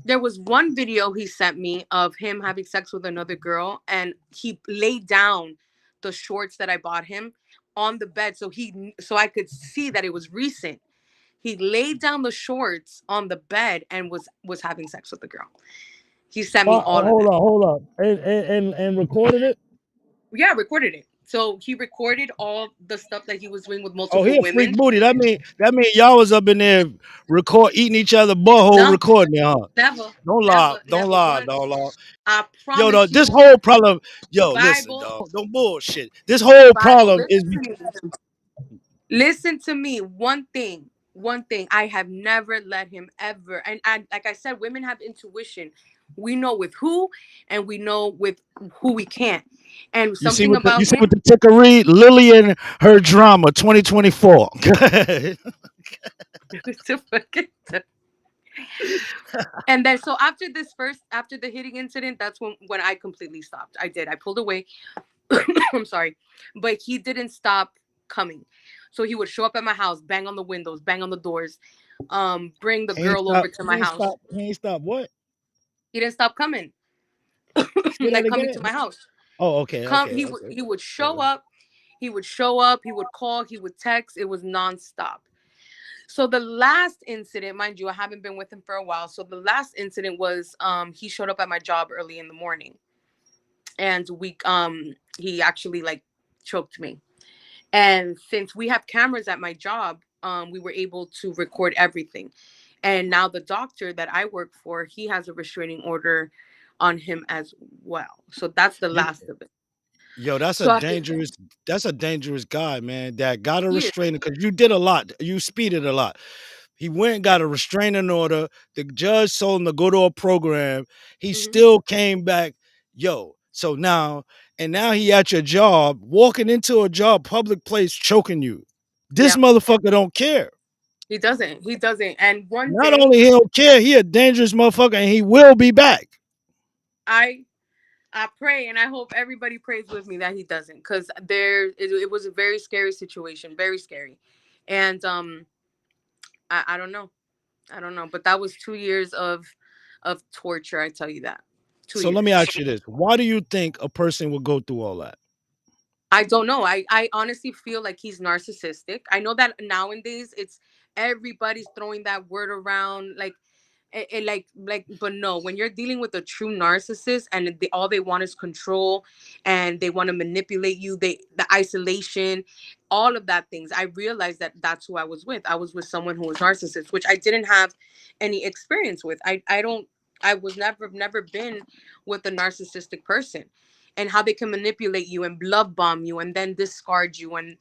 There was one video he sent me of him having sex with another girl, and he laid down the shorts that I bought him on the bed, so I could see that it was recent. He laid down the shorts on the bed and was having sex with the girl. He sent me all of that. Hold up, and recorded it. Yeah, recorded it. So he recorded all the stuff that he was doing with Oh, he multiple a freak women. booty. That mean y'all was up in there eating each other butthole No, recording it, huh? never, Don't lie, never, don't never lie, don't once. lie. I Yo, though, promise this you, whole problem, yo, listen, Bible, dog, don't bullshit. This whole Bible. problem is Listen to me. Listen to me. One thing. I have never let him ever. And like I said, women have intuition. We know with who, and we know with who we can't. And you see something what about him. the ticker read? Lily and her drama 2024. To forget and then so after after the hitting incident, that's when I completely stopped. I pulled away. I'm sorry, but he didn't stop coming. So he would show up at my house, bang on the windows, bang on the doors, bring the girl over to my house. He ain't stop what? He didn't stop coming, Say that like coming to again. my house. Oh, okay, Come, okay, okay. he would show Okay. up, he would show up, he would call, he would text. It was nonstop. So the last incident, mind you, I haven't been with him for a while. So the last incident was he showed up at my job early in the morning, and he actually like choked me. And since we have cameras at my job, we were able to record everything. And now the doctor that I work for, he has a restraining order on him as well. So that's the You, last of it. yo, So after that's a dangerous guy, man. That got a he is. restraining because you did a lot. You speeded a lot. He went and Yeah. got a restraining order. The judge told him to go to a program. He Hmm. still came back. Yo, so now he at your job, walking into a job, public place, choking you. This Yeah. motherfucker don't care. He doesn't. He doesn't. And one Not day only he don't care, he a dangerous motherfucker, and he will be back. I I pray and I hope everybody prays with me that he doesn't, because it was a very scary situation, very scary. And I don't know. I don't know. But that was 2 years of torture, I tell you that. two So let me years. ask you this: why do you think a person would go through all that? I don't know. I honestly feel like he's narcissistic. I know that nowadays it's everybody's throwing that word around, like but no, when you're dealing with a true narcissist, and all they want is control, and they want to manipulate you, the isolation, all of that things. I realized that that's who I was with. I was with someone who was narcissist, which I didn't have any experience with. I don't. I was never been with a narcissistic person, and how they can manipulate you and love bomb you and then discard you, and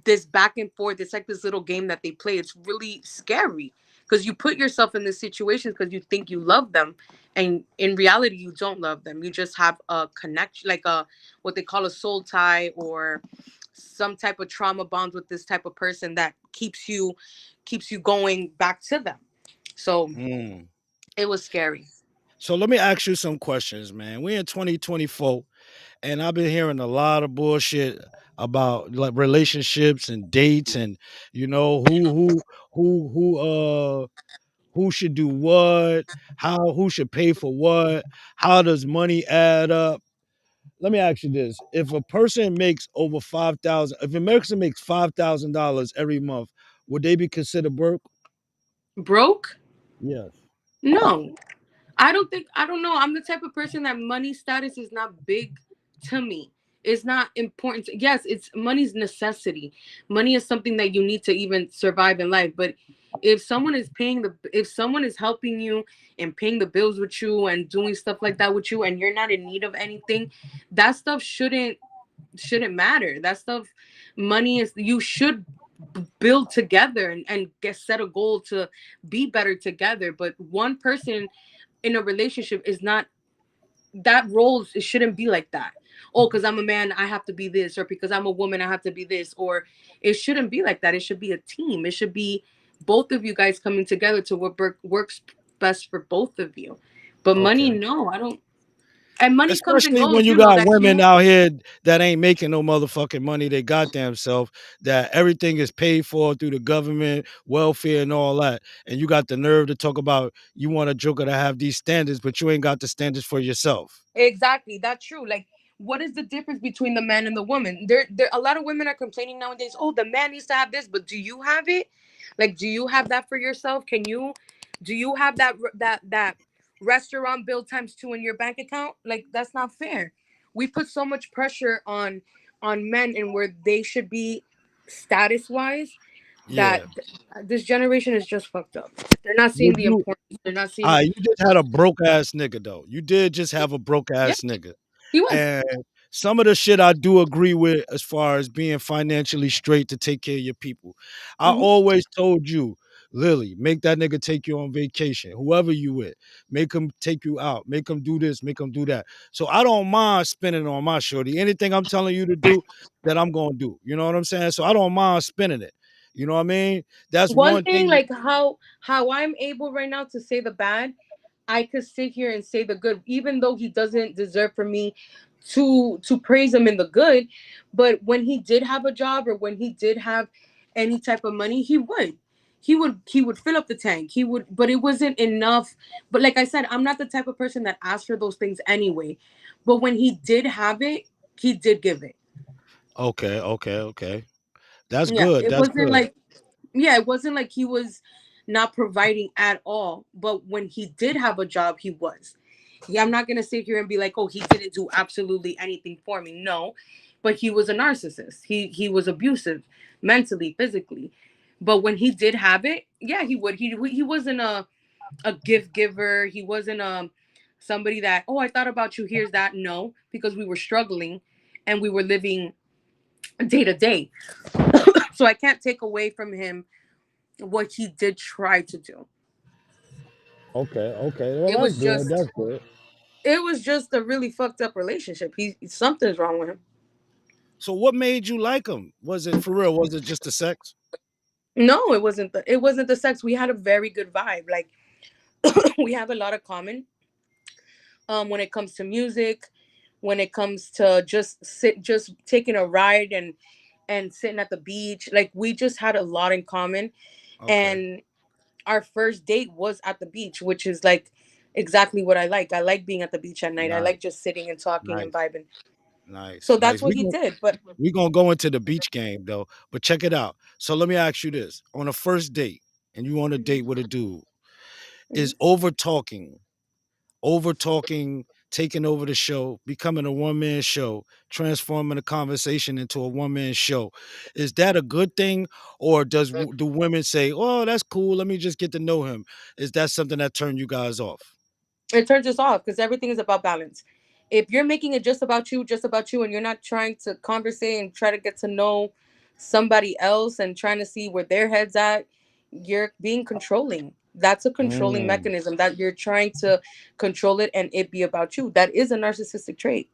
this back and forth. It's like this little game that they play. It's really scary, because you put yourself in this situation because you think you love them, and in reality you don't love them. You just have a connection, like a what they call a soul tie, or some type of trauma bond with this type of person that keeps you going back to them. So Mm. it was scary. So let me ask you some questions, man. We in 2024, and I've been hearing a lot of bullshit about like relationships and dates, and who should do what, who should pay for what, how does money add up. Let me ask you this: if a person makes over 5,000, if a person makes $5,000 every month, would they be considered broke? Broke? Yes. No, I don't know. I'm the type of person that money status is not big to me. It's not important. Yes, it's money's necessity. Money is something that you need to even survive in life. But if someone is helping you and paying the bills with you and doing stuff like that with you and you're not in need of anything, that stuff shouldn't matter. That stuff, money is, you should build together and get set a goal to be better together. But one person in a relationship is not, that roles, it shouldn't be like that. Oh, because I'm a man I have to be this, or because I'm a woman I have to be this, or it shouldn't be like that. It should be a team. It should be both of you guys coming together to what works best for both of you. But money, Okay. no, I don't. And money comes and Especially when goes, you you know got that women too. out here that ain't making no motherfucking money. They goddamn self. That everything is paid for through the government, welfare, and all that. And you got the nerve to talk about you want a joker to have these standards, but you ain't got the standards for yourself. Exactly, that's true. Like, what is the difference between the man and the woman? There, a lot of women are complaining nowadays. Oh, the man needs to have this, but do you have it? Like, do you have that for yourself? Do you have that restaurant bill times two in your bank account? Like, that's not fair. We put so much pressure on men and where they should be status wise that Yeah. this generation is just fucked up. They're not seeing Would the you? importance. They're not seeing. You just had a broke ass nigga though. You did just have a broke Yeah, ass nigga. he was. And some of the shit I do agree with as far as being financially straight to take care of your people. I Hmm. always told you, Lily, make that nigga take you on vacation, whoever you with. Make him take you out. Make him do this, make him do that. So I don't mind spending on my shorty. Anything I'm telling you to do, that I'm gonna do. You know what I'm saying? So I don't mind spending it. You know what I mean? That's One one thing, thing. like how I'm able right now to say the bad, I could sit here and say the good, even though he doesn't deserve for me to praise him in the good. But when he did have a job or when he did have any type of money, he would fill up the tank. He would, but it wasn't enough. But like I said, I'm not the type of person that asks for those things anyway. But when he did have it, he did give it. Okay, okay, okay. That's Yeah, good. it That's wasn't good. like, yeah, it wasn't like he was not providing at all. But when he did have a job, he was. Yeah, I'm not gonna sit here and be like, oh, he didn't do absolutely anything for me. No, but he was a narcissist. He was abusive, mentally, physically. But when he did have it, yeah, he would. He wasn't a gift giver. He wasn't somebody that, oh, I thought about you. Here's that. No, because we were struggling, and we were living day to day. So I can't take away from him what he did try to do. Okay, okay. Well, It that's was good. just That's good. it was just a really fucked up relationship. Something's wrong with him. So what made you like him? Was it for real? Was it just the sex? No, it wasn't the sex. We had a very good vibe. Like we have a lot of common when it comes to music, when it comes to just taking a ride and sitting at the beach. Like we just had a lot in common. Okay. And our first date was at the beach, which is like exactly what I like. I like being at the beach at night. I Nice, like just sitting and talking and nice, vibing. nice, So that's nice. what he did. But We gonna go into the beach game though. But check it out. So let me ask you this: on a first date, and you on a date with a dude, is over talking, taking over the show, becoming a one man show, transforming the conversation into a one man show. Is that a good thing, or do women say, "Oh, that's cool. Let me just get to know him"? Is that something that turn you guys off? it turns us off because everything is about balance. If you're making it just about you, and you're not trying to conversate and try to get to know somebody else and trying to see where their head's at, you're being controlling. That's a controlling Mm, mechanism that you're trying to control it and it be about you. That is a narcissistic trait.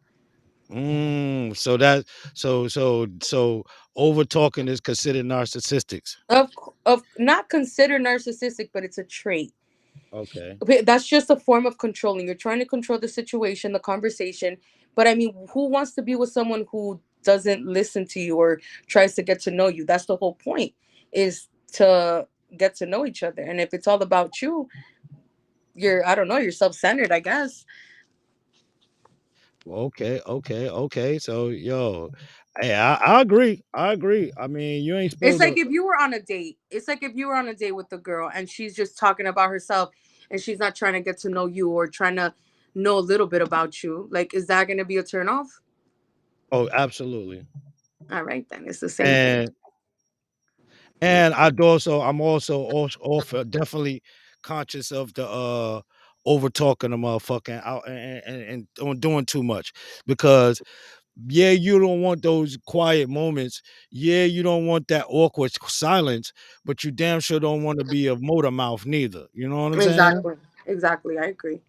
so that so over talking is considered narcissistic. Of not considered narcissistic, but it's a trait. Okay. Okay, that's just a form of controlling. You're trying to control the situation, the conversation. But I mean, who wants to be with someone who doesn't listen to you or tries to get to know you? That's the whole point, is to get to know each other. And if it's all about you, I don't know, you're self-centered, I guess. Okay, okay, okay. So, yo, Yeah, I agree. I agree. I mean, you ain't It's supposed like to. if you were on a date. It's like if you were on a date with a girl and she's just talking about herself and she's not trying to get to know you or trying to know a little bit about you. Like, is that going to be a turn off? Oh, absolutely. All right, then it's the same thing. And I'm also off definitely conscious of the over talking the motherfucking out and doing too much because yeah, you don't want those quiet moments. Yeah, you don't want that awkward silence, but you damn sure don't want to be a motor mouth neither. You know what I'm saying? Exactly. Exactly. I agree. I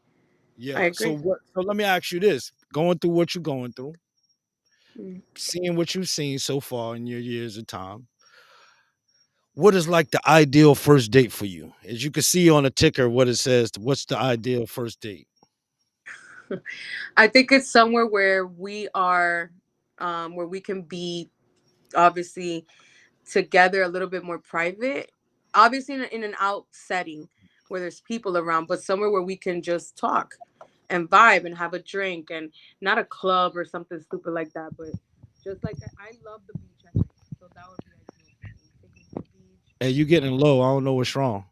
Yeah. So agree. what? So let me ask you this: going through what you're going through, Mm. seeing what you've seen so far in your years of time, what is like the ideal first date for you? As you can see on the ticker, what it says, what's the ideal first date? I think it's somewhere where we are, where we can be obviously together a little bit more private. Obviously, in an out setting where there's people around, but somewhere where we can just talk and vibe and have a drink and not a club or something stupid like that, but just like I love the beach at night. So that would be ideal for me. Taking to the beach. Hey, you getting low. I don't know what's wrong.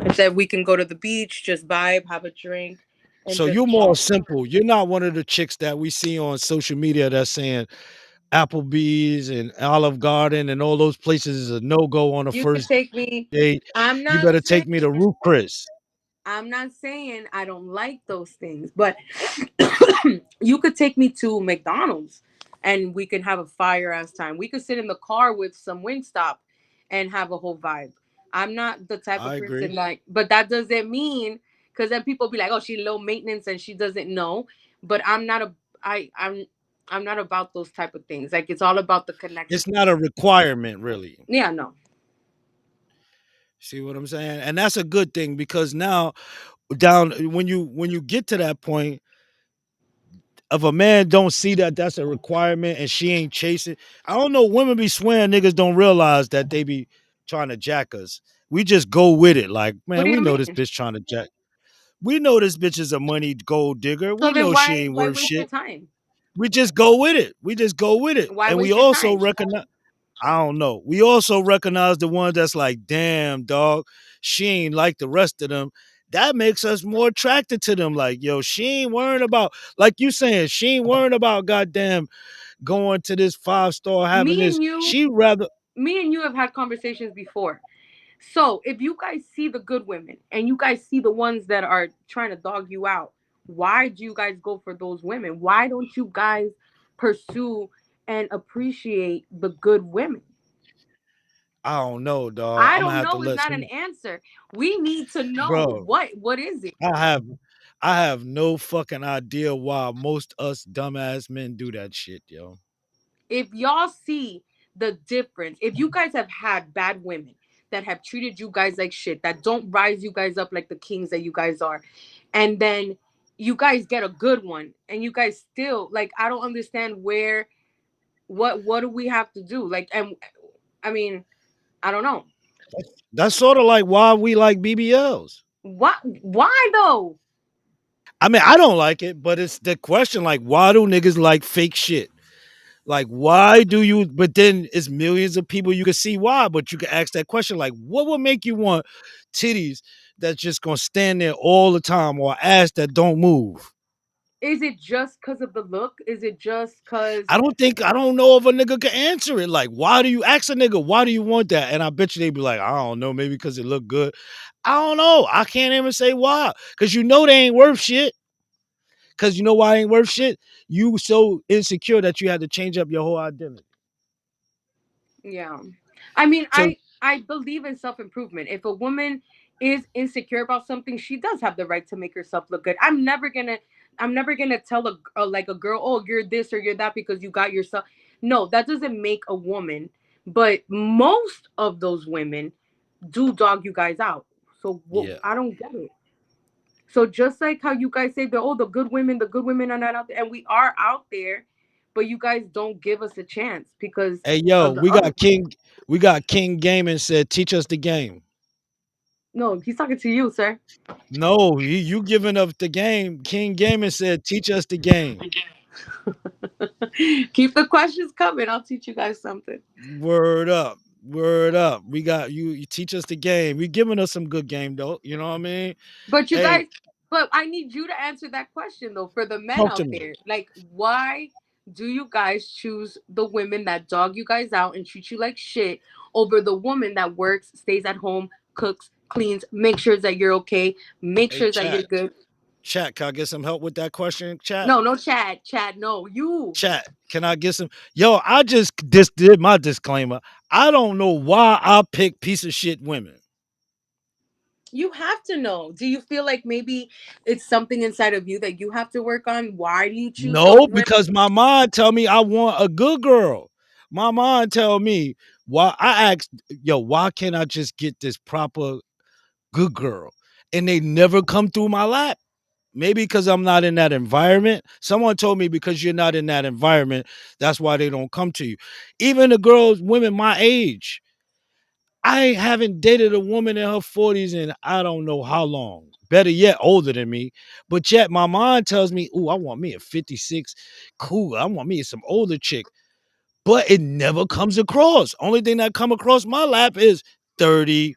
I said we can go to the beach, just vibe, have a drink, and So just you're more talk. simple. You're not one of the chicks that we see on social media that's saying Applebee's and Olive Garden and all those places is a no-go on a You could first take me. date. I'm You not better saying take me to Ruth Chris. I'm not saying I don't like those things, but you could take me to McDonald's and we can have a fire ass time. We could sit in the car with some Wingstop and have a whole vibe. I'm not the type I of agree. person like, but that doesn't mean because then people be like, oh, she's low maintenance and she doesn't know. But I'm not a I I'm not about those type of things. Like it's all about the connection. It's not a requirement, really. Yeah, no. See what I'm saying? And that's a good thing because now down when you get to that point, if a man don't see that that's a requirement and she ain't chasing, I don't know. Women be swearing niggas don't realize that they be trying to jack us. We just go with it. Like, What man, do we you know this mean? bitch trying to jack. We know this bitch is a money gold digger. So We then know she ain't why worth waste your shit. time? We just go with it. We just go with it. Why And we waste your also time? recognize I don't know. We also recognize the ones that's like, damn, dog, she ain't like the rest of them. That makes us more attracted to them. Like, yo, she ain't worrying about, like you saying, she ain't worrying about goddamn going to this 5 star having Me this. and you She rather me and you have had conversations before. So if you guys see the good women and you guys see the ones that are trying to dog you out, why do you guys go for those women? Why don't you guys pursue and appreciate the good women? I don't know, dog. I I'm gonna don't have to know is let not an some answer. We need to know bro. what is it? I have I have no fucking idea why most us dumbass men do that shit, yo. If y'all see the difference, if you guys have had bad women that have treated you guys like shit, that don't rise you guys up like the kings that you guys are, and then you guys get a good one and you guys still like I don't understand where what do we have to do? Like and I mean, I don't know. That's sort of like why we like BBLs. What why though? I mean, I don't like it, but it's the question like, why do niggas like fake shit? Like, why do you? But then it's millions of people you can see why, but you can ask that question like, what would make you want titties that's just gonna stand there all the time or ass that don't move? Is it just because of the look? Is it just because I don't know if a nigga can answer it. Like, why do you ask a nigga, why do you want that? And I bet you they be like, I don't know, maybe because it look good. I don't know. I can't even say why. Cause you know they ain't worth shit. Cause you know why it ain't worth shit? You so insecure that you had to change up your whole identity. yeah. I mean, So I believe in self-improvement. If a woman is insecure about something, she does have the right to make herself look good. I'm never going to tell like a girl, "Oh, you're this or you're that because you got yourself." No, that doesn't make a woman, but most of those women do dog you guys out. So yeah. I don't get it. So just like how you guys say that, oh, the good women are not out there, and we are out there, but you guys don't give us a chance because Hey yo, of the other. We got King Gaming said, teach us the game. No, he's talking to you, sir. No, you giving up the game. King Gaming said, teach us the game. Keep the questions coming. I'll teach you guys something. Word up. Word up. We got you. You teach us the game. You giving us some good game though. You know what I mean? But you Hey, guys, but I need you to answer that question though for the men talk to out me. there. Like, why do you guys choose the women that dog you guys out and treat you like shit over the woman that works, stays at home, cooks, cleans, makes sure that you're okay, make Hey, sure that you're chat. good? Chat. Can I get some help with that question? Chat. No, no, Chad, Chad, no, you. Chat. Can I get some? Yo, I just did my disclaimer. I don't know why I pick piece of shit women. You have to know. Do you feel like maybe it's something inside of you that you have to work on? Why do you choose No, those women? because my mind tell me I want a good girl. My mind tell me why I asked, yo, why can't I just get this proper good girl? And they never come through my lap. Maybe because I'm not in that environment. Someone told me because you're not in that environment, that's why they don't come to you. Even the girls, women my age, I haven't dated a woman in her 40s in I don't know how long. Better yet, older than me. But yet my mind tells me, ooh, I want me a 56. Cool. I want me some older chick. But it never comes across. Only thing that come across my lap is 30,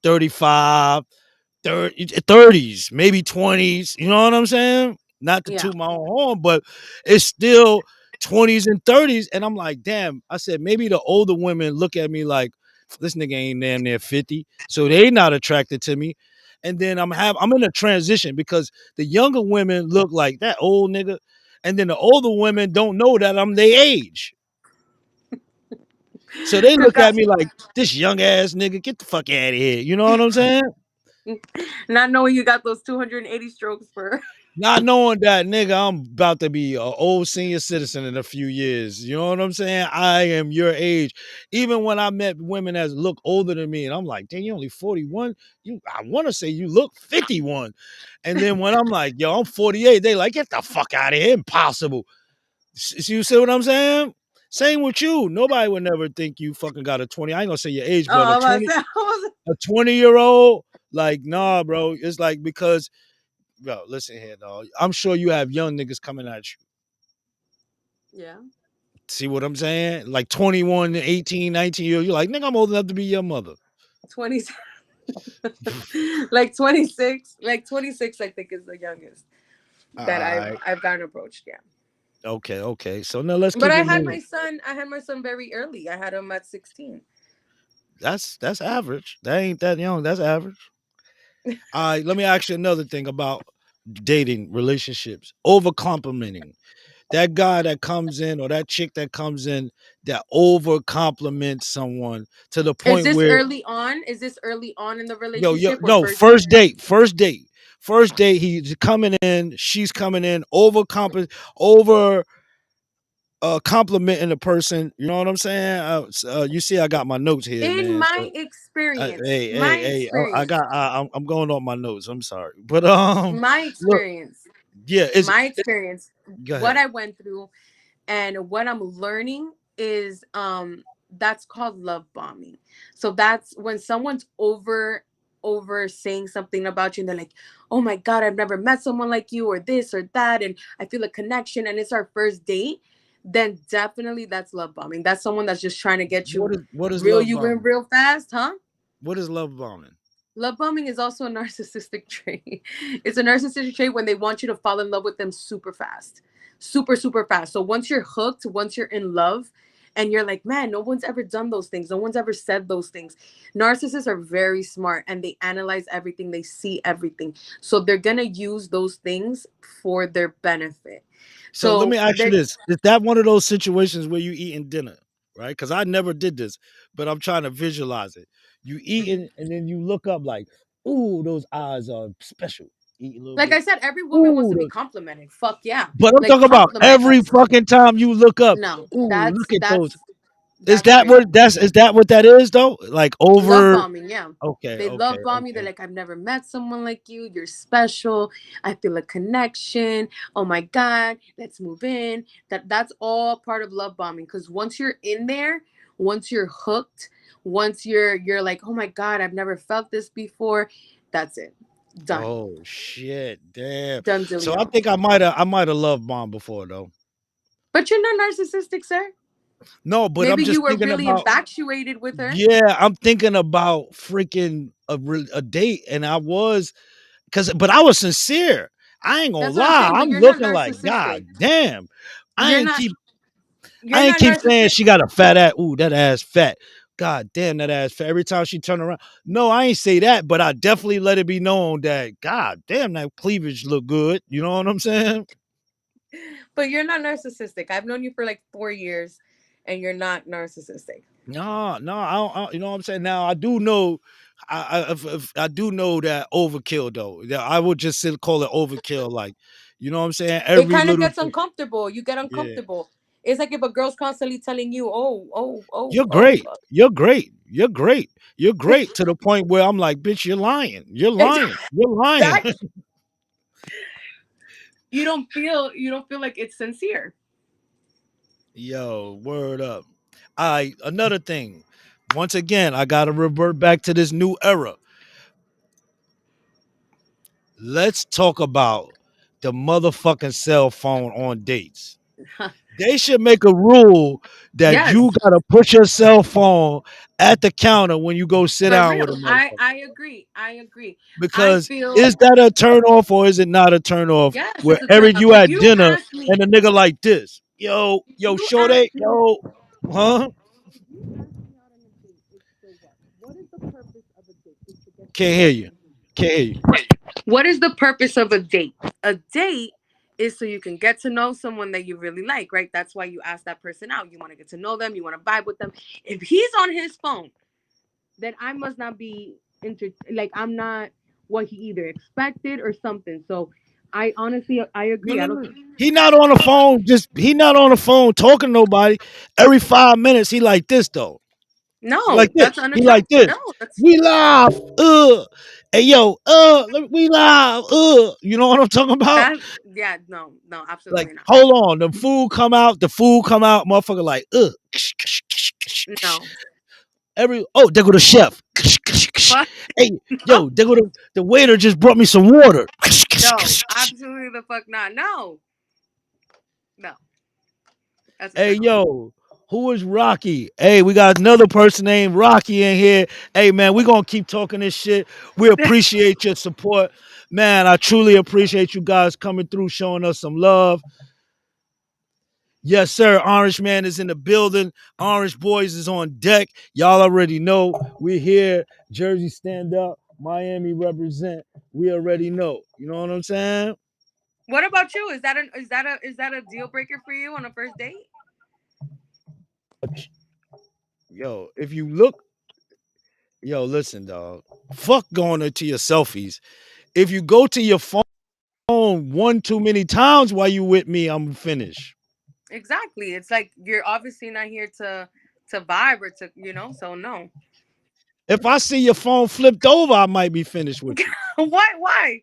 35, 30s, maybe 20s. You know what I'm saying? Not to Yeah. toot my own horn, but it's still 20s and 30s. And I'm like, damn, I said, maybe the older women look at me like, this nigga ain't damn near 50. So they not attracted to me. And then I'm in a transition because the younger women look like that old nigga. And then the older women don't know that I'm their age. So they Cause look at that, me like this young ass nigga, get the fuck out of here. You know what I'm saying? not knowing you got those 280 strokes for. Not knowing that nigga, I'm about to be an old senior citizen in a few years. You know what I'm saying? I am your age. Even when I met women that look older than me, and I'm like, damn, you only 41. I want to say you look 51. And then when I'm like, yo, I'm 48, they like, get the fuck out of here. Impossible. You see what I'm saying? Same with you. Nobody would never think you fucking got a 20. I ain't gonna say your age, but Oh, I was, I was, a 20-year old, like, nah, bro. It's like because bro, listen here, dog. I'm sure you have young niggas coming at you. yeah, See what I'm saying? Like 21, 18, 19 years. You're like, nigga, I'm old enough to be your mother. 20, like 26, like 26. I think is the youngest All that right. I've gotten approached. Yeah, Okay, okay. So now let's but keep I it had my moving. son. I had my son very early. I had him at 16. That's average. That ain't that young. That's average. All right, let me ask you another thing about dating relationships. Over complimenting. That guy that comes in or that chick that comes in that over compliments someone to the Is point this where early on? Is this early on in the yo, relationship or no, first date? first date. He's coming in, she's coming in, over complimenting the person. You know what I'm saying? You see, I got my notes here, In man. So, my experience, hey, hey, my hey, I experience, got, I'm going off my notes. I'm sorry, but my look, experience, yeah, my it's experience, go what ahead. I went through and what I'm learning is that's called love bombing. So that's when someone's over saying something about you and they're like, "Oh my god, I've never met someone like you or this or that and I feel a connection and it's our first date." Then definitely that's love bombing. That's someone that's just trying to get you What is reel love you in bombing? real fast, huh? What is love bombing? Love bombing is also a narcissistic trait. It's a narcissistic trait when they want you to fall in love with them super fast. Super, super fast. So once you're hooked, once you're in love, and you're like, man, no one's ever done those things. No one's ever said those things. Narcissists are very smart and they analyze everything, they see everything. So they're going to use those things for their benefit. So let me So ask you they're, this: is that one of those situations where you eating dinner, right? Because I never did this, but I'm trying to visualize it. You Mhm. eating, and then you look up like, ooh, those eyes are special. Eat a little Like bit. I said, every woman wants Ooh, to be complimented. Fuck yeah. but I'm Like talking about compliment every us. fucking time you look up. No, Ooh, look at those. that's crazy. Is that what that is though? Like Love over. bombing, yeah. Okay, They okay, love bomb you. They're okay. like, I've never met someone like you. You're special. I feel a connection. Oh my God, let's move in. That's all part of love bombing. Because once you're in there, once you're hooked, once you're like, oh my God, I've never felt this before. That's it. Done. Oh shit, damn. Done So I dealio. think I might have loved bomb before though. But you're not narcissistic, sir. No, but I'm Maybe just you were thinking really about. infatuated with her. Yeah, I'm thinking about freaking a date, and but I was sincere. I ain't gonna That's what I'm lie. saying. But I'm you're not looking like, God narcissistic. damn. I You're ain't not. keep You're I ain't not keep saying narcissistic. she got a fat ass. Ooh, that ass fat. God damn, that ass fat. Every time she turn around. No, I ain't say that, but I definitely let it be known that, God damn, that cleavage look good. You know what I'm saying? But you're not narcissistic. I've known you for like 4 years, and you're not narcissistic. No, no, you know what I'm saying. Now I do know, if I do know that overkill though. Yeah, I would just call it overkill. Like, you know what I'm saying. It Every kind of little gets thing. uncomfortable. You get Yeah, uncomfortable. It's like if a girl's constantly telling you, "Oh, oh, oh, you're oh." great. You're great. You're great. You're great to the point where I'm like, bitch, you're lying. You're lying. You're lying. Exactly. You don't feel like it's sincere. Yo, word up. I Another thing. Once again, I gotta revert back to this new era. Let's talk about the motherfucking cell phone on dates. They should make a rule that Yes, you gotta put your cell phone at the counter when you go sit for down with a real. I motherfucker. agree. I agree. I Because feel is that a turn off or is it not a turn off? yes, it's a Wherever turn off. you If at you dinner ask me, and a nigga like this, yo, you ask shorty, me, yo, huh? if you ask me out on a date, it's so what? What is the purpose of a date? Is to get to Can't know hear you. you. Can't hear you. What is the purpose of a date? A date is so you can get to know someone that you really like, right? That's why you ask that person out. You want to get to know them, you want to vibe with them. If he's on his phone, then I must not be like I'm not what he either expected or something. So I honestly I No, agree. I no, don't no. He not on the phone. He not on the phone talking to nobody. Every 5 minutes, he like this though. He like no, this. that's He like unacceptable. No, this. that's We live. Hey yo. We live. You know what I'm talking about? that yeah, no, no, Like, absolutely not. hold on. The food come out. The food come out. Motherfucker like. No. There go the chef. What? Hey, No, yo, there go the waiter just brought me some water. no, absolutely the fuck not. No. No. That's a Hey, turn off. yo, who is Rocky? Hey, we got another person named Rocky in here. Hey, man, we going to keep talking this shit. We appreciate your support. Man, I truly appreciate you guys coming through, showing us some love. Yes, sir. Orange Man is in the building. Orange Boys is on deck. Y'all already know we're here. Jersey stand up. Miami represent. We already know. You know what I'm saying? What about you? Is that a deal breaker for you on a first date? Yo, if you look, yo, listen, dog. Fuck going into your selfies. If you go to your phone one too many times while you with me, I'm finished. Exactly. It's like you're obviously not here to vibe or to, so no. If I see your phone flipped over, I might be finished with you. Why?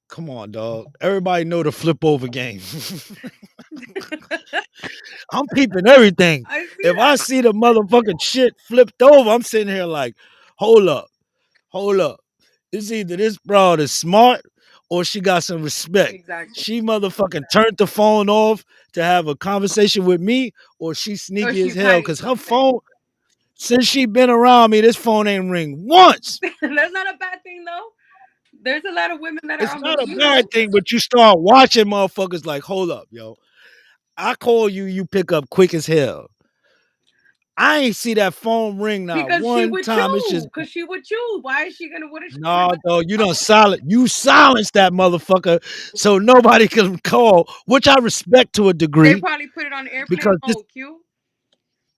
Come on, dog. Everybody know the flip over game. I'm peeping everything. I see If I that. see the motherfucking shit flipped over, I'm sitting here like, hold up, hold up. It's either this broad is smart or she got some respect. Exactly. She motherfucking turned the phone off to have a conversation with me, or she Or sneaky as she's hell hiding because her something. phone, since she been around me, this phone ain't ring once. That's not a bad thing though. There's a lot of women that are It's on not those a views. bad thing, but you start watching motherfuckers like, hold up, yo. I call you, you pick up quick as hell. I ain't see that phone ring not Because she one would time. It's just choose. Because she would choose. Why is she gonna what is she gonna no, do? dog. You silence that motherfucker so nobody can call, which I respect to a They degree probably put it on airplane because mode, Q.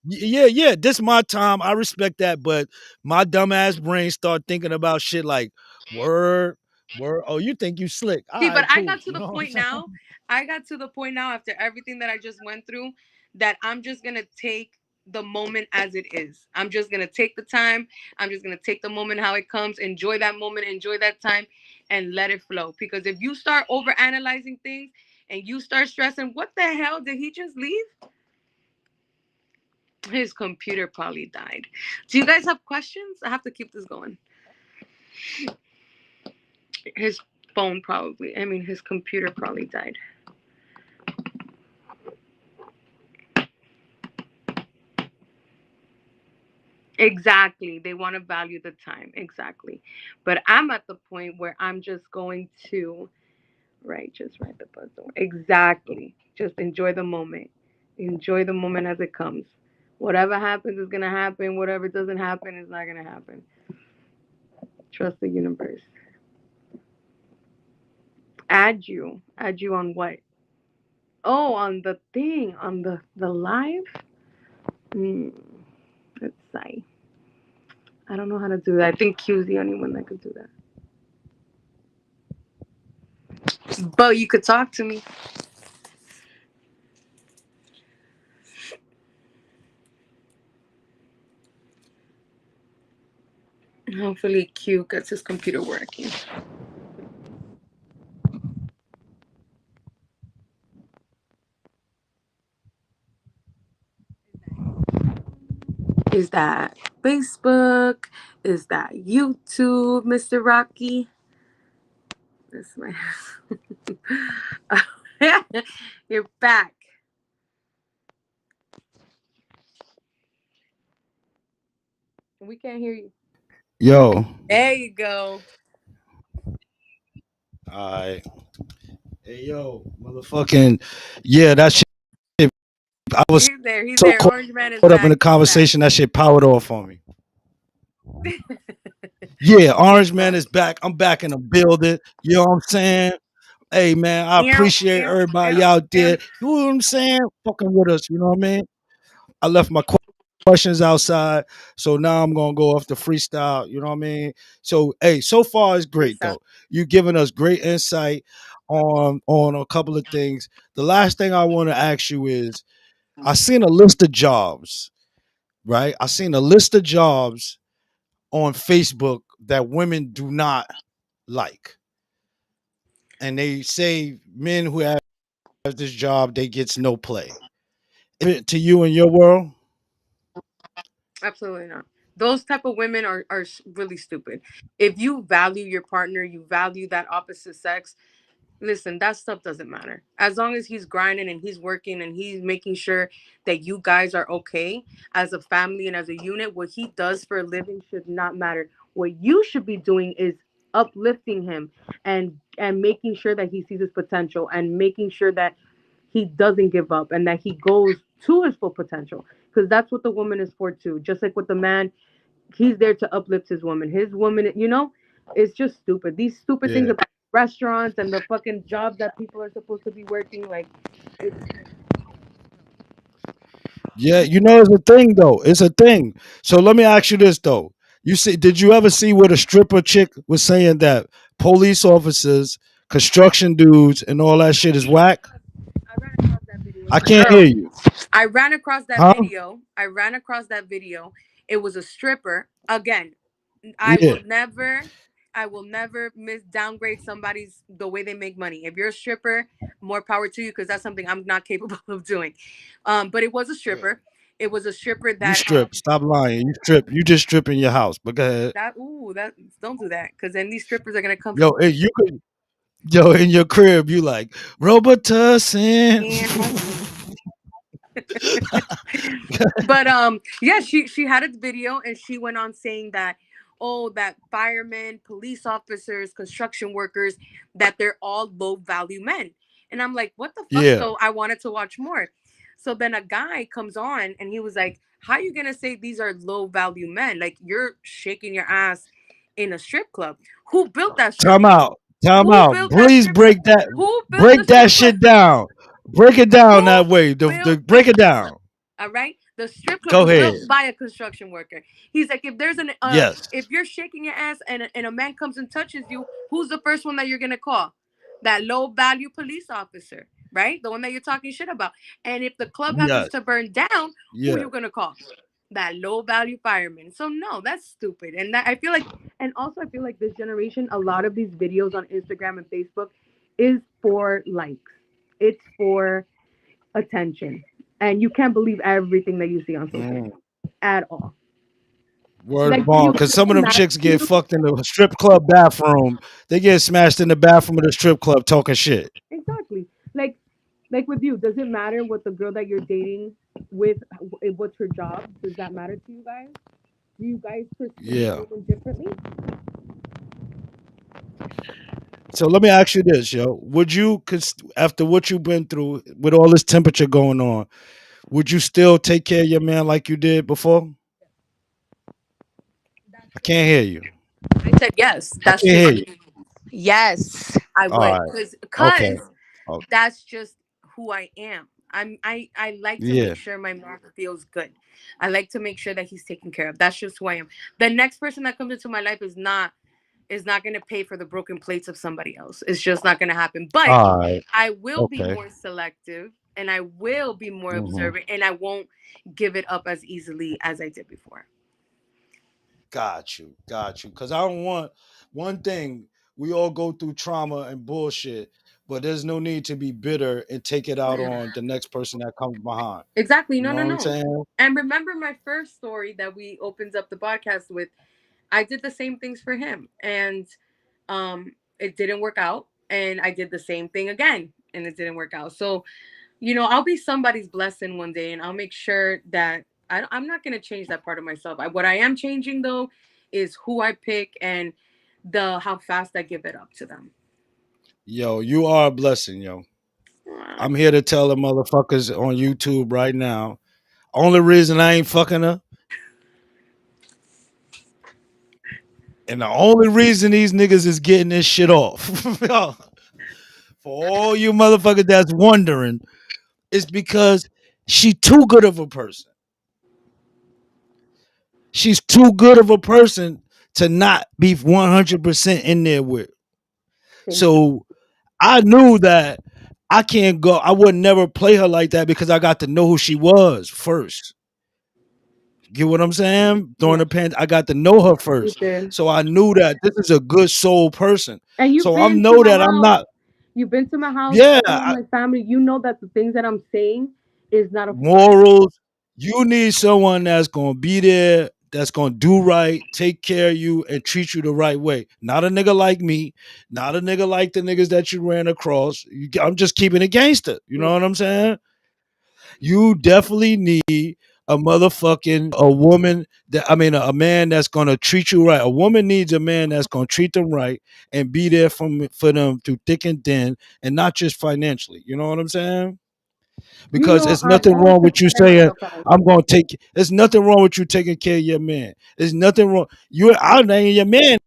yeah, this my time. I respect that, but my dumbass brain start thinking about shit like word, word. Oh, you think you slick? All See, but right, I cool. got to You the know what I'm point saying? now. I got to the point now after everything that I just went through that I'm just gonna take the moment as it is. I'm just gonna take the time. I'm just gonna take the moment how it comes, enjoy that moment, enjoy that time, and let it flow. Because if you start over analyzing things and you start stressing, what the hell did he just leave? His computer probably died. Do you guys have questions? I have to keep this going. His phone probably. I mean, his computer probably died. Exactly. They want to value the time. Exactly. But I'm at the point where I'm just going to, right, just ride the bus. Exactly. Just enjoy the moment. Enjoy the moment as it comes. Whatever happens is going to happen. Whatever doesn't happen is not going to happen. Trust the universe. Add you. Add you on what? Oh, on the thing, on the live? Hmm. Let's see. I don't know how to do that. I think Q's the only one that could do that. But you could talk to me. Hopefully Q gets his computer working. Is that Facebook? Is that YouTube, Mr. Rocky? This man. You're back. We can't hear you. Yo, There you go. alright. Hey yo, motherfucking yeah, that shit. I was He's there. He's so there. caught Orange Man is up in the back. He's back. conversation that shit powered off on me. Yeah, He's Orange Man back. is back. I'm back in the building. You know what I'm saying? Hey man, I Ew, appreciate ew, everybody ew, out ew. there. You know what I'm saying? Fucking with us. You know what I mean? I left my questions outside, so now I'm gonna go off the freestyle. You know what I mean? So hey, so far it's great Freestyle. though. You've given us great insight on a couple of things. The last thing I want to ask you is, I seen a list of jobs, right? I seen a list of jobs on Facebook that women do not like, and they say men who have this job they gets no play. To you in your world? Absolutely not. Those type of women are really stupid. If you value your partner, you value that opposite sex. Listen, that stuff doesn't matter. As long as he's grinding and he's working and he's making sure that you guys are okay as a family and as a unit, what he does for a living should not matter. What you should be doing is uplifting him and making sure that he sees his potential and making sure that he doesn't give up and that he goes to his full potential, because that's what the woman is for too. Just like with the man, he's there to uplift his woman. His woman, it's just stupid. These stupid things Yeah. about restaurants and the fucking jobs that people are supposed to be working, like, it's Yeah, you know it's a thing though. It's a thing. So let me ask you this though. You see, did you ever see where the stripper chick was saying that police officers, construction dudes, and all that shit is whack? I ran across that video. I It's a can't hear girl. you. I ran across that Huh? video. I ran across that video. It was a stripper. Again, I Yeah. will never I will never miss downgrade somebody's the way they make money. If you're a stripper, more power to you, because that's something I'm not capable of doing. But it was a Yeah. stripper. It was a stripper You that strip. Stop lying. You strip. You just strip in your house. But go ahead. that ooh that don't do that, because then these strippers are gonna come Yo, hey, you could yo in your crib, you like Robitussin. in home. But yeah, she had a video and she went on saying that, oh, that firemen, police officers, construction workers, that they're all low value men. And I'm like, what the fuck? Yeah. So I wanted to watch more. So then a guy comes on and he was like, how you gonna say these are low value men? Like, you're shaking your ass in a strip club. Who built that strip Time club? out. Time Who out. built that Please strip club? break that. Who built the Break that strip club? shit down. Break it down Who that way. The built break it? it down. All right. The strip club Go was ahead. built by a construction worker. He's like, if there's Yes. if you're shaking your ass and a man comes and touches you, who's the first one that you're gonna call? That low value police officer, right? The one that you're talking shit about. And if the club happens Yes. to burn down, who Yeah. you gonna call? That low value fireman. So no, that's stupid. And that I feel like, and also I feel like this generation, a lot of these videos on Instagram and Facebook is for likes. It's for attention. And you can't believe everything that you see on social Mm. media at all. Word Like, do you bond. Cause does some of it them matter chicks to get you? fucked in the strip club bathroom. They get smashed in the bathroom of the strip club talking shit. Exactly. Like with you, does it matter what the girl that you're dating with, what's her job? Does that matter to you guys? Do you guys perceive Yeah. women differently? So let me ask you this, yo. Would you, cause after what you've been through with all this temperature going on, would you still take care of your man like you did before? I can't hear you. I said yes. I That's can't just hear you. yes. I All would, right. Okay. cause Oh, that's just who I am. I like to yeah. make sure my man feels good. I like to make sure that he's taken care of. That's just who I am. The next person that comes into my life is not going to pay for the broken plates of somebody else. It's just not going to happen. But All right. I will be Okay. more selective and I will be more Hmm. observant and I won't give it up as easily as I did before. Got you. Got you. Cause I don't want one thing. We all go through trauma and bullshit, but there's no need to be bitter and take it out on the next person that comes behind. Exactly. You No, know no, what I'm no. saying? And remember my first story that we opened up the podcast with. I did the same things for him, and it didn't work out. And I did the same thing again, and it didn't work out. So I'll be somebody's blessing one day, and I'll make sure that I'm not gonna change that part of myself. What I am changing though is who I pick and the how fast I give it up to them. Yo, you are a blessing, yo. Uh, I'm here to tell the motherfuckers on YouTube right now. Only reason I ain't fucking her, and the only reason these niggas is getting this shit off, yo, for all you motherfuckers that's wondering, is because she too good of a person. She's too good of a person to not be 100% in there with. Thank you. So I knew that I can't go. I would never play her like that because I got to know who she was first. Get what I'm saying? During Yeah, the I got to know her you first. did. So I knew that this is a good soul person. And you've So I been to know my that I'm house. not, You've been to my house. yeah, You know my family. You know that the things that I'm saying is not a front. morals. You need someone that's going to be there, that's going to do right, take care of you, and treat you the right way. Not a nigga like me, not a nigga like the niggas that you ran across. I'm just keeping it gangster. You know Yeah. what I'm saying? You definitely need a woman that, I mean, a man that's gonna treat you right. A woman needs a man that's gonna treat them right and be there for them through thick and thin, and not just financially. You know what I'm saying? Because it's I'm nothing always wrong gonna with you put saying myself out. I'm gonna take. There's nothing wrong with you taking care of your man. There's nothing wrong. I name your man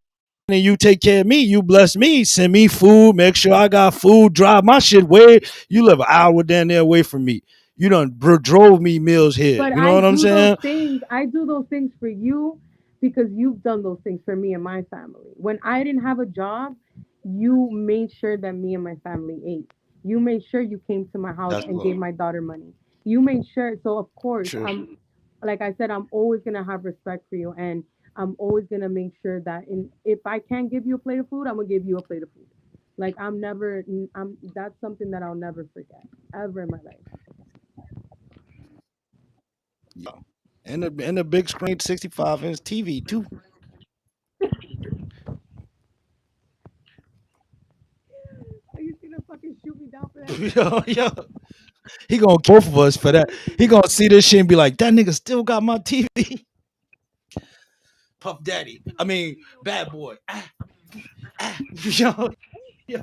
and you take care of me. You bless me, send me food, make sure I got food, drive my shit way. You live an hour down there away from me. You done drove me meals here. But You know I what I'm do those saying? things. I do those things for you because you've done those things for me and my family. When I didn't have a job, you made sure that me and my family ate. You made sure you came to my house That's and love. gave my daughter money. You made sure. So of course, True. like I said, I'm always gonna have respect for you, and I'm always gonna make sure that if I can't give you a plate of food, I'm gonna give you a plate of food. Like I'm that's something that I'll never forget ever in my life. Yeah. And the big screen 65-inch TV too. Are you gonna fucking shoot me down for that? yo, yo. He gonna kill both of us for that. He gonna see this shit and be like, that nigga still got my TV. Puff Daddy. I mean, bad boy. Yo, yo,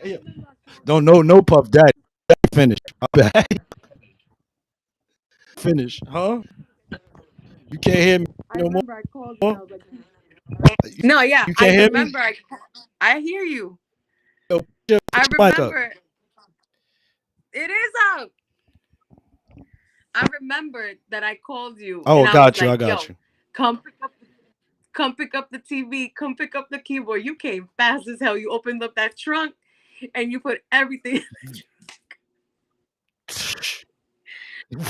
yo. Don't know no Puff Daddy. Finish. My bad. Finish. Huh? You can't hear me I no remember I called you and I more? was like, You, no, yeah, you I can't hear me? remember. I hear you. Yo, put I your mic up. remember. It is up. I remember that I called you Oh, and I was got you. I like, got yo, you. come pick up come pick up the TV, come pick up the keyboard. You came fast as hell. You opened up that trunk and you put everything.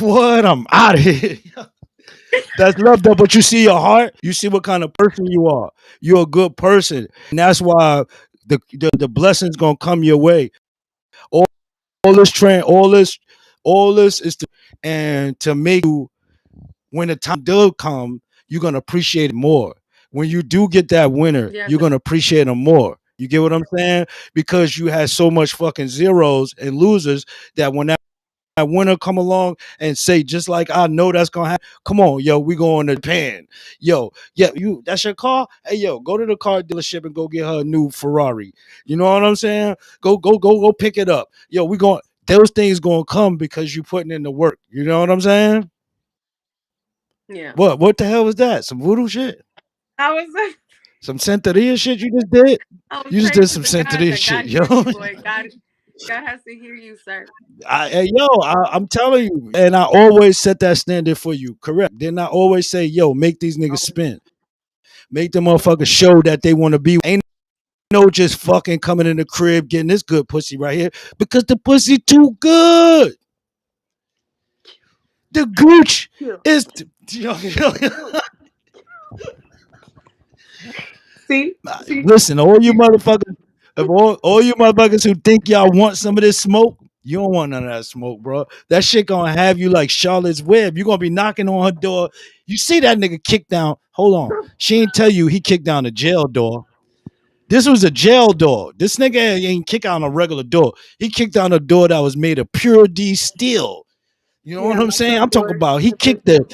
What? I'm out of here. That's love though, but you see your heart, you see what kind of person you are. You're a good person. And that's why the blessings gonna come your way. All, all this train, all this is to and to make you when the time does come, you're gonna appreciate it more. When you do get that winner, Yes. you're gonna appreciate them more. You get what I'm saying? Because you had so much fucking zeros and losers that when that winter come along and say, just like I know that's gonna happen. Come on, yo, we going to Japan. Yo, yeah, you that's your car? Hey, yo, go to the car dealership and go get her a new Ferrari. You know what I'm saying? Go pick it up. Yo, we going those things gonna come because you putting in the work. You know what I'm saying? Yeah. What the hell was that? Some voodoo shit? I was like, Some Santeria shit you just did? I was You just praying did to some the God Santeria that shit, God yo. hear me, boy. God has to hear you, sir. I'm telling you, and I always set that standard for you. Correct. Then I always say, yo, make these niggas Oh, spin. Make them motherfuckers show that they want to be. Ain't no just fucking coming in the crib getting this good pussy right here because the pussy too good. The gooch cute. is. See, see. Listen, all you motherfuckers, if all you motherfuckers who think y'all want some of this smoke, you don't want none of that smoke, bro. That shit gonna have you like Charlotte's Web. You gonna be knocking on her door. You see that nigga kick down. Hold on. She ain't tell you he kicked down a jail door. This was a jail door. This nigga ain't kick out a regular door. He kicked down a door that was made of pure D steel. You know what Yeah, I'm my saying? front I'm talking door. about he My front kicked the door.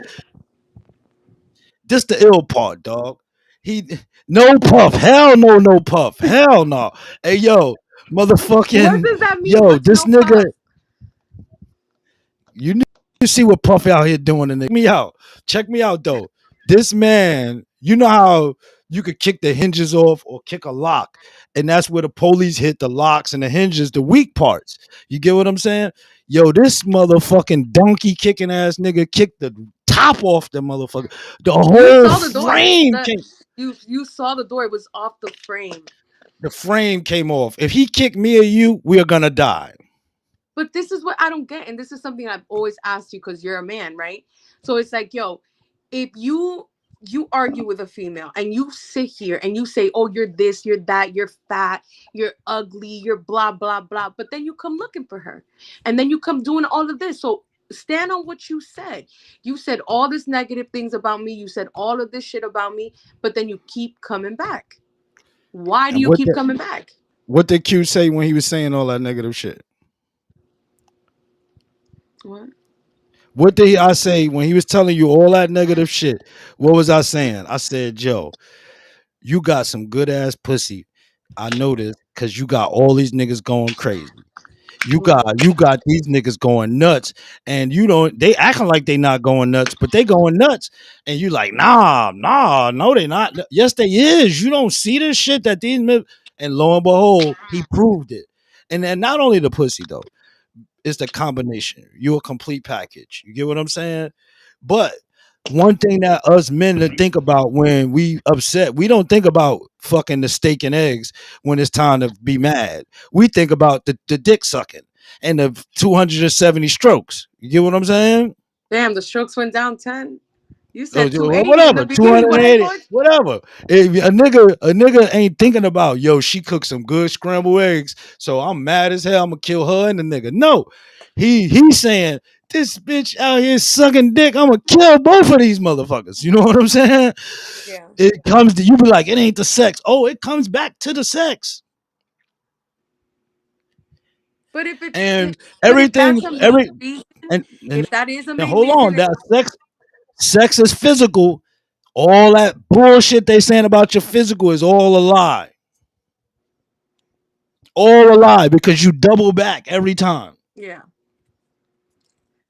this the ill part, dog. He no puff. Hell no, no puff. Hell no. Hey yo, What motherfucking does that mean? yo, What's this no nigga, puff? you need to see what Puff out here doing and me out. Check me out though. This man, you know how you could kick the hinges off or kick a lock, and that's where the police hit the locks and the hinges, the weak parts. You get what I'm saying? Yo, this motherfucking donkey kicking ass nigga kicked the top off the motherfucker. The You whole saw the door. frame The came. you saw the door. It was off the frame. The frame came off. If he kicked me or you, we are gonna die. But this is what I don't get, and this is something I've always asked you because you're a man, right? So it's like, yo, if you argue with a female and you sit here and you say, oh, you're this, you're that, you're fat, you're ugly, you're blah blah blah, but then you come looking for her, and then you come doing all of this. So stand on what you said. You said all this negative things about me. You said all of this shit about me, but then you keep coming back. Why do And you keep coming back? what did Q say when he was saying all that negative shit? What? What did I say when he was telling you all that negative shit? What was I saying? I said, Joe, you got some good ass pussy. I noticed because you got all these niggas going crazy. You got these niggas going nuts, and you don't. They acting like they not going nuts, but they going nuts, and you like, nah, no, they not. Yes, they is. You don't see this shit that these men. And lo and behold, he proved it. And then not only the pussy though, it's the combination. You a complete package. You get what I'm saying? But one thing that us men to think about when we upset, we don't think about fucking the steak and eggs when it's time to be mad. We think about the dick sucking and the 270 strokes. You get what I'm saying? Damn, the strokes went down 10. You Oh, said 280 in the whatever, beginning. What I 280, thought? whatever. If a nigga ain't thinking about, yo, she cooked some good scrambled eggs, so I'm mad as hell. I'm gonna kill her and the nigga. No, he's saying this bitch out here sucking dick. I'm gonna kill both of these motherfuckers. You know what I'm saying? Yeah. It comes to you be like, it ain't the sex. Oh, it comes back to the sex But if it's and but if everything. that's a main Every reason, and if that is a main hold reason, on, it's that sex is physical. All that bullshit they saying about your physical is all a lie. All a lie because you double back every time. yeah.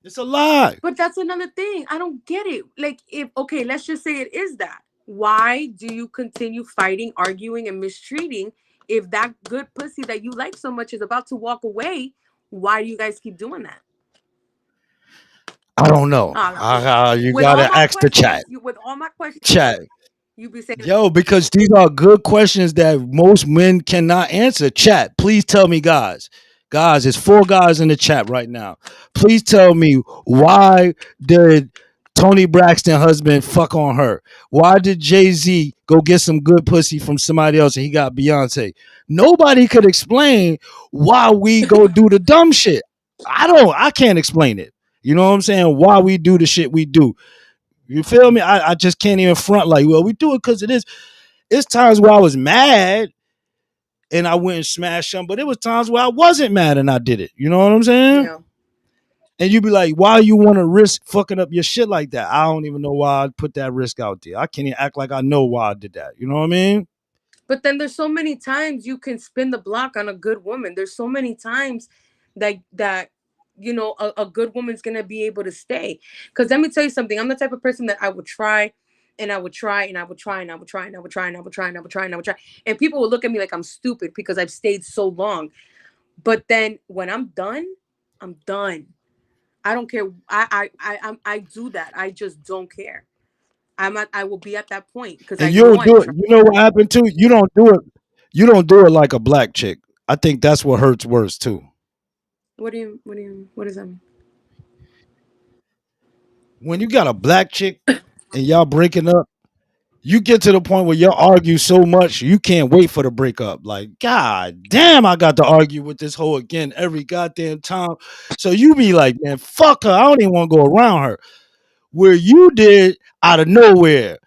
It's a lie. But that's another thing. I don't get it. Like if okay, let's just say it is that. Why do you continue fighting, arguing, and mistreating if that good pussy that you like so much is about to walk away? Why do you guys keep doing that? I don't know. Look, You gotta ask the chat. with all my questions, Chat. you be saying, Yo, because these are good questions that most men cannot answer. Chat, please tell me, guys. Guys, there's four guys in the chat right now. Please tell me why did Tony Braxton husband fuck on her? Why did Jay-Z go get some good pussy from somebody else and he got Beyonce? Nobody could explain why we go do the dumb shit. I can't explain it. You know what I'm saying? Why we do the shit we do. You feel me? I just can't even front like, well, we do it because it is. It's times where I was mad and I went and smashed them, but it was times where I wasn't mad and I did it. You know what I'm saying? yeah. And you be like, why you want to risk fucking up your shit like that? I don't even know why I put that risk out there. I can't even act like I know why I did that. You know what I mean? But then there's so many times you can spin the block on a good woman. There's so many times that a good woman's gonna be able to stay. Because let me tell you something. I'm the type of person that I would try and I would try and I would try and I would try and I would try and I would try and I would try and I would try. And people will look at me like I'm stupid because I've stayed so long. But then when I'm done, I'm done. I don't care. I do that. I just don't care. I will be at that point because And I you know don't I've do it. tried. You know what happened too? You don't do it. You don't do it like a black chick. I think that's what hurts worse too. What does that mean? When you got a black chick and y'all breaking up, you get to the point where y'all argue so much you can't wait for the breakup. Like, God damn, I got to argue with this hoe again every goddamn time. So you be like, man, fuck her. I don't even want to go around her. Where you did out of nowhere,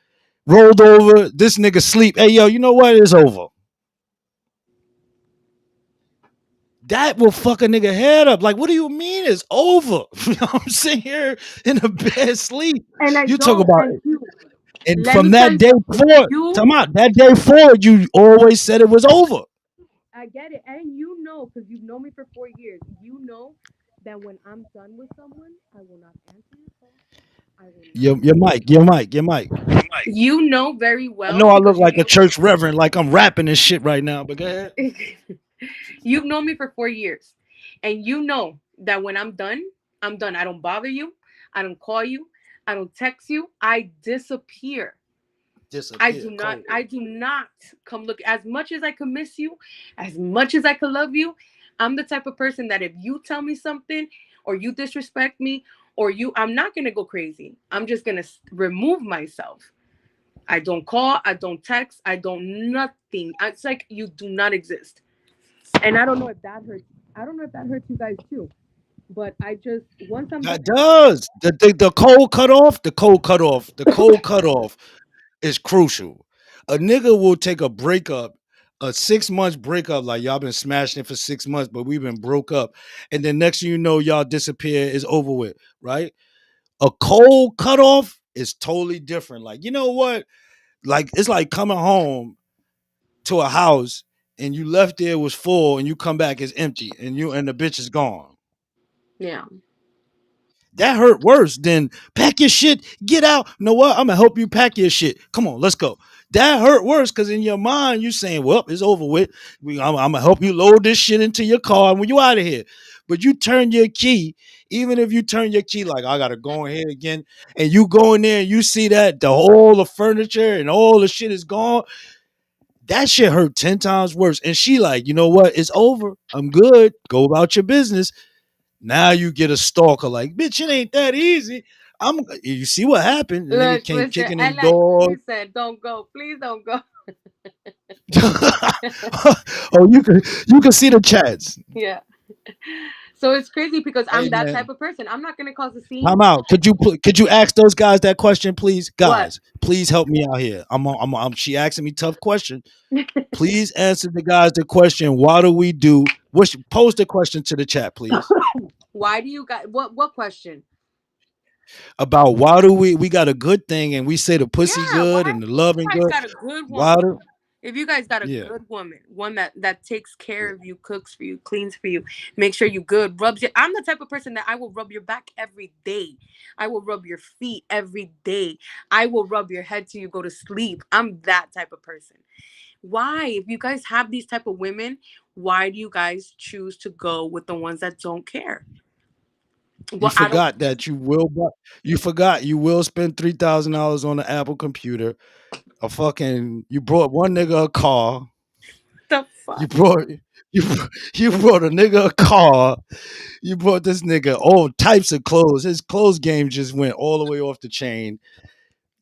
rolled over, this nigga sleep. Hey yo, you know what? It's over. That will fuck a nigga head up. Like, what do you mean it's over? You know, I'm sitting here in a bed sleep. And I You talk don't. about And it. you, And let from me tell that you day something. forward, You, come out, that day forward, you always said it was over. I get it, and you know, because you've known me for 4 years. You know that when I'm done with someone, I will not answer your phone. I will not Your mic, your mic, your mic. You know very I well know I look because like a church reverend, like I'm rapping this shit right now, but go ahead. you've known me for 4 years, and you know that when I'm done, I'm done. I don't bother you. I don't call you. I don't text you. I disappear. I Disappear do not. cold. I do not come look. As much as I could miss you, as much as I could love you, I'm the type of person that if you tell me something or you disrespect me I'm not gonna go crazy. I'm just gonna remove myself. I don't call. I don't text. I don't nothing. It's like you do not exist. And I don't know if that hurts. I don't know if that hurts you guys too. But I just once I'm done. That does. The cold cutoff, the cold cutoff, the cold cutoff is crucial. A nigga will take a breakup, a 6 months breakup, like y'all been smashing it for 6 months, but we've been broke up. And then next thing you know, y'all disappear, is over with, right? A cold cutoff is totally different. Like, you know what? Like, it's like coming home to a house and you left there was full and you come back it's empty and the bitch is gone. Yeah. That hurt worse than pack your shit, get out. You know what? I'm gonna help you pack your shit. Come on, let's go. That hurt worse because in your mind you saying, "Well, it's over with. I'm gonna help you load this shit into your car and when you out of here." But you turn your key, even if you turn your key, like I gotta go in here again, and you go in there and you see that the whole the furniture and all the shit is gone. That shit hurt 10 times worse. And she like, you know what? It's over. I'm good. Go about your business. Now you get a stalker like, bitch, it ain't that easy. You see what happened? The nigga Look, came listen. kicking I his like. door. He said, "Don't go. Please don't go." Oh, you can see the chats. Yeah. So it's crazy because Hey I'm that type man, of person. I'm not gonna cause a scene. time out. Could you ask those guys that question, please? What? Guys, please help me out here. She asking me tough question. Please answer the guys the question. Why do we do? Post the question to the chat, please. Why do you guys? What question? About why do we got a good thing and we say the pussy Yeah. good Why? and the If you loving guys good. got a good Why woman, do if you guys got a yeah. good woman, one that takes care of you, cooks for you, cleans for you, make sure you good, rubs you. I'm the type of person that I will rub your back every day. I will rub your feet every day. I will rub your head till you go to sleep. I'm that type of person. Why? If you guys have these type of women, why do you guys choose to go with the ones that don't care? You Well, I don't. forgot that you forgot you will spend $3,000 on an Apple computer. You brought one nigga a car. The You fuck. brought you you brought a nigga a car. You brought this nigga all types of clothes. His clothes game just went all the way off the chain.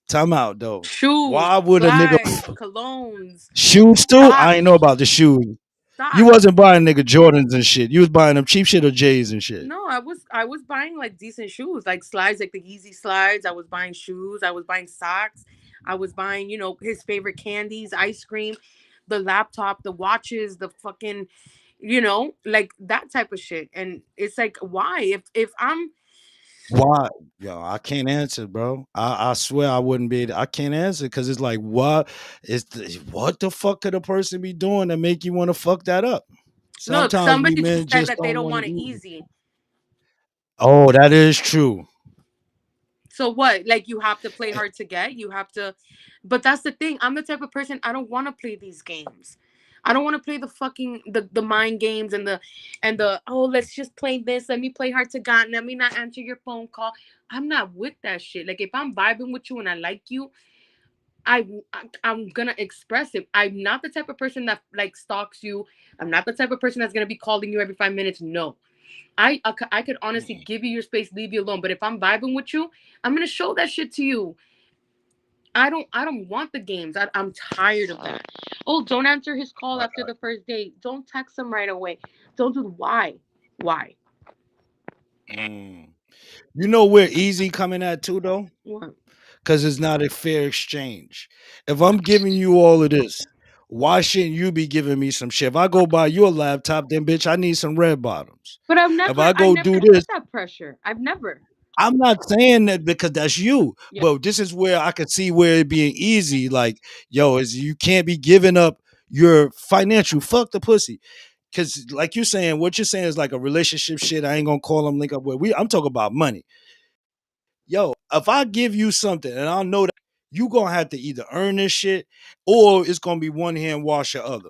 Time out though. Shoes, Why would a nigga glides, colognes. shoes too? Stop. I ain't know about the shoes. You Stop. wasn't buying nigga Jordans and shit. You was buying them cheap shit or J's and shit. No, I was buying like decent shoes, like slides, like the Yeezy slides. I was buying shoes. I was buying socks. I was buying, his favorite candies, ice cream, the laptop, the watches, the fucking, like that type of shit. And it's like, why? If I'm Why? Yo, I can't answer, bro. I swear I wouldn't be. I can't answer because it's like, what the fuck could a person be doing to make you want to fuck that up? Look, Sometimes we somebody men just said just that they don't don't want want it it easy. easy. Oh, that is true. So what? Like, you have to play hard to get. You have to, but that's the thing. I'm the type of person, I don't want to play these games. I don't want to play the fucking the mind games and the oh, let's just play this. Let me play hard to get. Let me not answer your phone call. I'm not with that shit. Like, if I'm vibing with you and I like you, I'm gonna express it. I'm not the type of person that like stalks you. I'm not the type of person that's gonna be calling you every 5 minutes. No, I could honestly Mm. give you your space, leave you alone. But if I'm vibing with you, I'm gonna show that shit to you. I don't want the games. I'm tired of that. Oh, don't answer his call after the first date. Don't text him right away. Don't do why? Why? Mm. You know where easy coming at too though? What? Because it's not a fair exchange. If I'm giving you all of this, why shouldn't you be giving me some shit? If I go buy you a laptop, then bitch, I need some red bottoms. But I've If never I I go never do had this, that pressure. I've never. I'm not saying that because that's you, Yeah. but this is where I could see where it being easy. Like, yo, is you can't be giving up your financial. Fuck the pussy. Cause like you're saying, what you're saying is like a relationship shit. I ain't gonna call them link up with. I'm talking about money. Yo, if I give you something and I know that you gonna have to either earn this shit or it's gonna be one hand wash the other.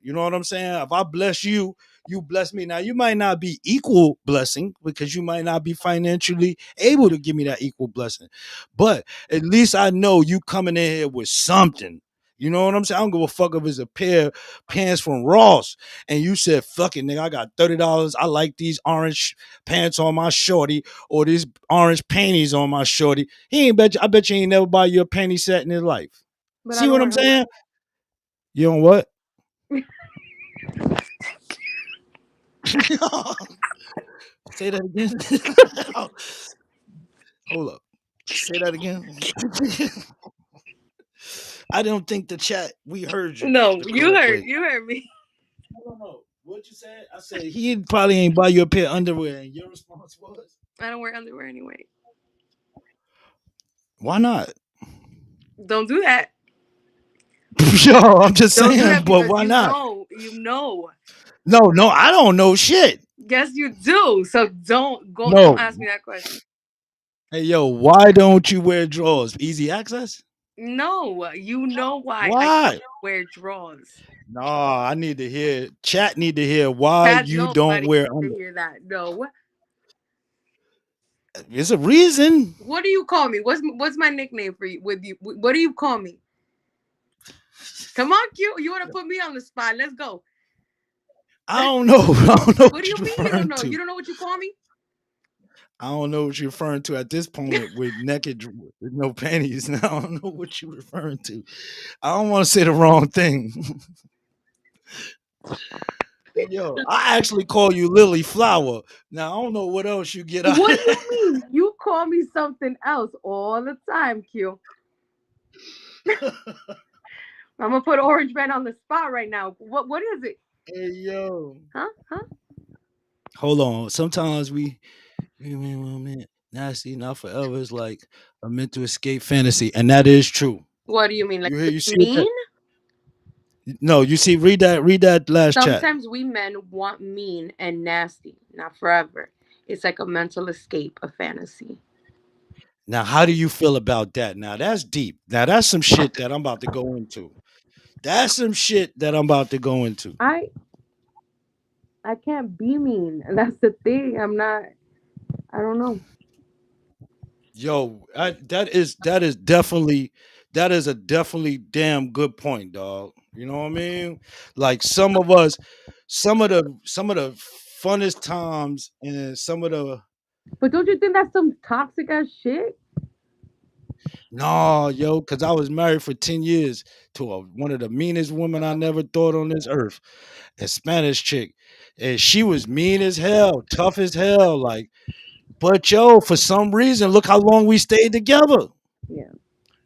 You know what I'm saying? If I bless you, you bless me. Now you might not be equal blessing because you might not be financially able to give me that equal blessing. But at least I know you coming in here with something. You know what I'm saying? I don't give a fuck if it's a pair of pants from Ross and you said, fuck it, nigga, I got $30. I like these orange pants on my shorty or these orange panties on my shorty. He ain't bet you, I bet you ain't never buy you a panty set in his life. But I See don't what I'm wear. saying? You know what? Say that again. Hold up. Say that again. I don't think the chat we heard you No, the you correct heard way. you heard me. I don't know. What you said? I said he probably ain't buy you a pair of underwear, and your response was, I don't wear underwear anyway. "Why not?" Don't do that. Yo, I'm just Don't do saying, that but because why not? you know. No, no, I don't know shit. Yes, you do. So don't go. Don't No. ask me that question. Hey, yo, why don't you wear drawers? Easy access? No, you know why I don't Why? wear drawers. No, I need to hear. Chat need to hear why Had you don't nobody wear to under. hear that. No. It's a reason. What do you call me? What's my nickname for you? With you, what do you call me? Come on, Q. You want to put me on the spot? Let's go. I don't know. I don't know What what do you you're mean you don't referring know? to. You don't know what you call me? I don't know what you're referring to at this point with naked with no panties. I don't know what you're referring to. I don't want to say the wrong thing. Hey, yo, I actually call you Lily Flower. Now I don't know what else you get out of What do you that. mean? You call me something else all the time, Q. I'm gonna put Orange Man on the spot right now. What is it? Hey yo. Huh? Huh? Hold on. Sometimes we nasty, not forever is like a mental escape fantasy. And that is true. What do you mean? Like, You see what that mean? no, you see, read that last chat. Sometimes we men want mean and nasty, not forever. It's like a mental escape, a fantasy. Now, how do you feel about that? Now that's deep. Now that's some shit that I'm about to go into. That's some shit that I'm about to go into. I can't be mean. That's the thing. I'm not. I don't know. Yo, that is a definitely damn good point, dog. You know what I mean? Like some of us, some of the funnest times and some of the But don't you think that's some toxic ass shit? no, yo, because I was married for 10 years to one of the meanest women I never thought on this earth, a Spanish chick. And she was mean as hell, tough as hell. Like, but yo, for some reason, look how long we stayed together. Yeah.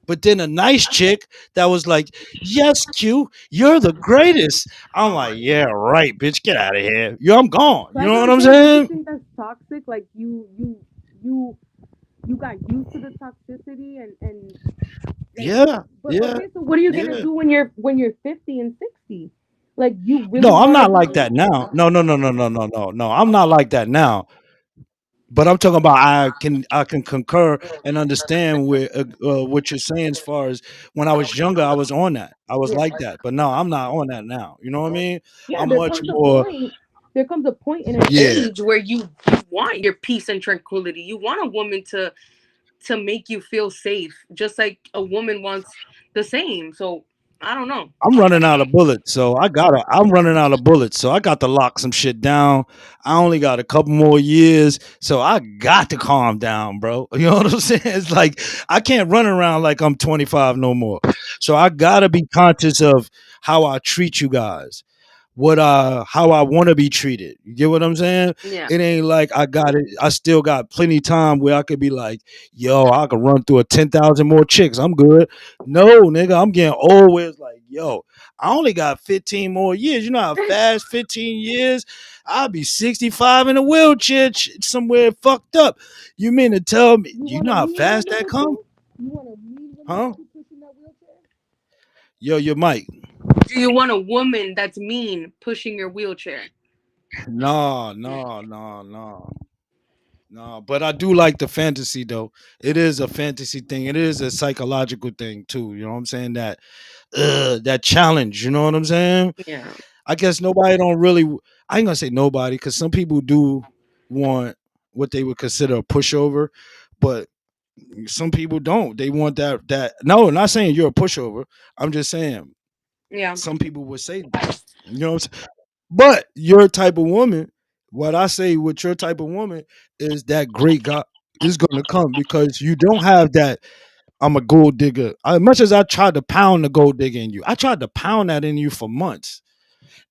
But then a nice chick that was like, "Yes, Q, you're the greatest." I'm like, "Yeah, right, bitch, get out of here. Yo, I'm gone." So You that's know what what I'm I'm saying. Do you saying? think that's toxic? Like you you got used to the toxicity and like, Yeah, but yeah, okay, so what are you gonna yeah. do when you're 50 and 60? Like you No, really I'm want to not be like that alone? now. No, no, no, no, no, no, no, no. I'm not like that now. But I'm talking about I can concur and understand where what you're saying as far as when I was younger, I was on that. I was Yeah. like that. But no, I'm not on that now. You know what I mean? Yeah, I'm much more there comes a point in an yeah. age where you want your peace and tranquility. You want a woman to make you feel safe, just like a woman wants the same. So I don't know. I'm running out of bullets, so I'm running out of bullets, so I got to lock some shit down. I only got a couple more years, so I got to calm down, bro. You know what I'm saying? It's like I can't run around like I'm 25 no more. So I gotta be conscious of how I treat you guys, what how I want to be treated. You get what I'm saying? Yeah. It ain't like I got it. I still got plenty time where I could be like, yo, I could run through a 10,000 more chicks. I'm good. No, nigga, I'm getting old. Where it's like, yo, I only got 15 more years. You know how fast 15 years? I'll be 65 in a wheelchair somewhere fucked up. You mean to tell me? You You want know to how lead fast women that with come? you? You want to lead women Huh? with you pushing that wheelchair? Yo, your mic. Do you want a woman that's mean pushing your wheelchair? No, no, no, no. No, but I do like the fantasy though. It is a fantasy thing. It is a psychological thing too. You know what I'm saying? That challenge. You know what I'm saying? Yeah. I guess nobody don't really. I ain't gonna say nobody because some people do want what they would consider a pushover, but some people don't. They want that. No, not saying you're a pushover. I'm just saying Yeah. some people would say that. You know what I'm saying? But your type of woman, what I say with your type of woman is that great God is going to come because you don't have that. I'm a gold digger. As much as I tried to pound the gold digger in you, I tried to pound that in you for months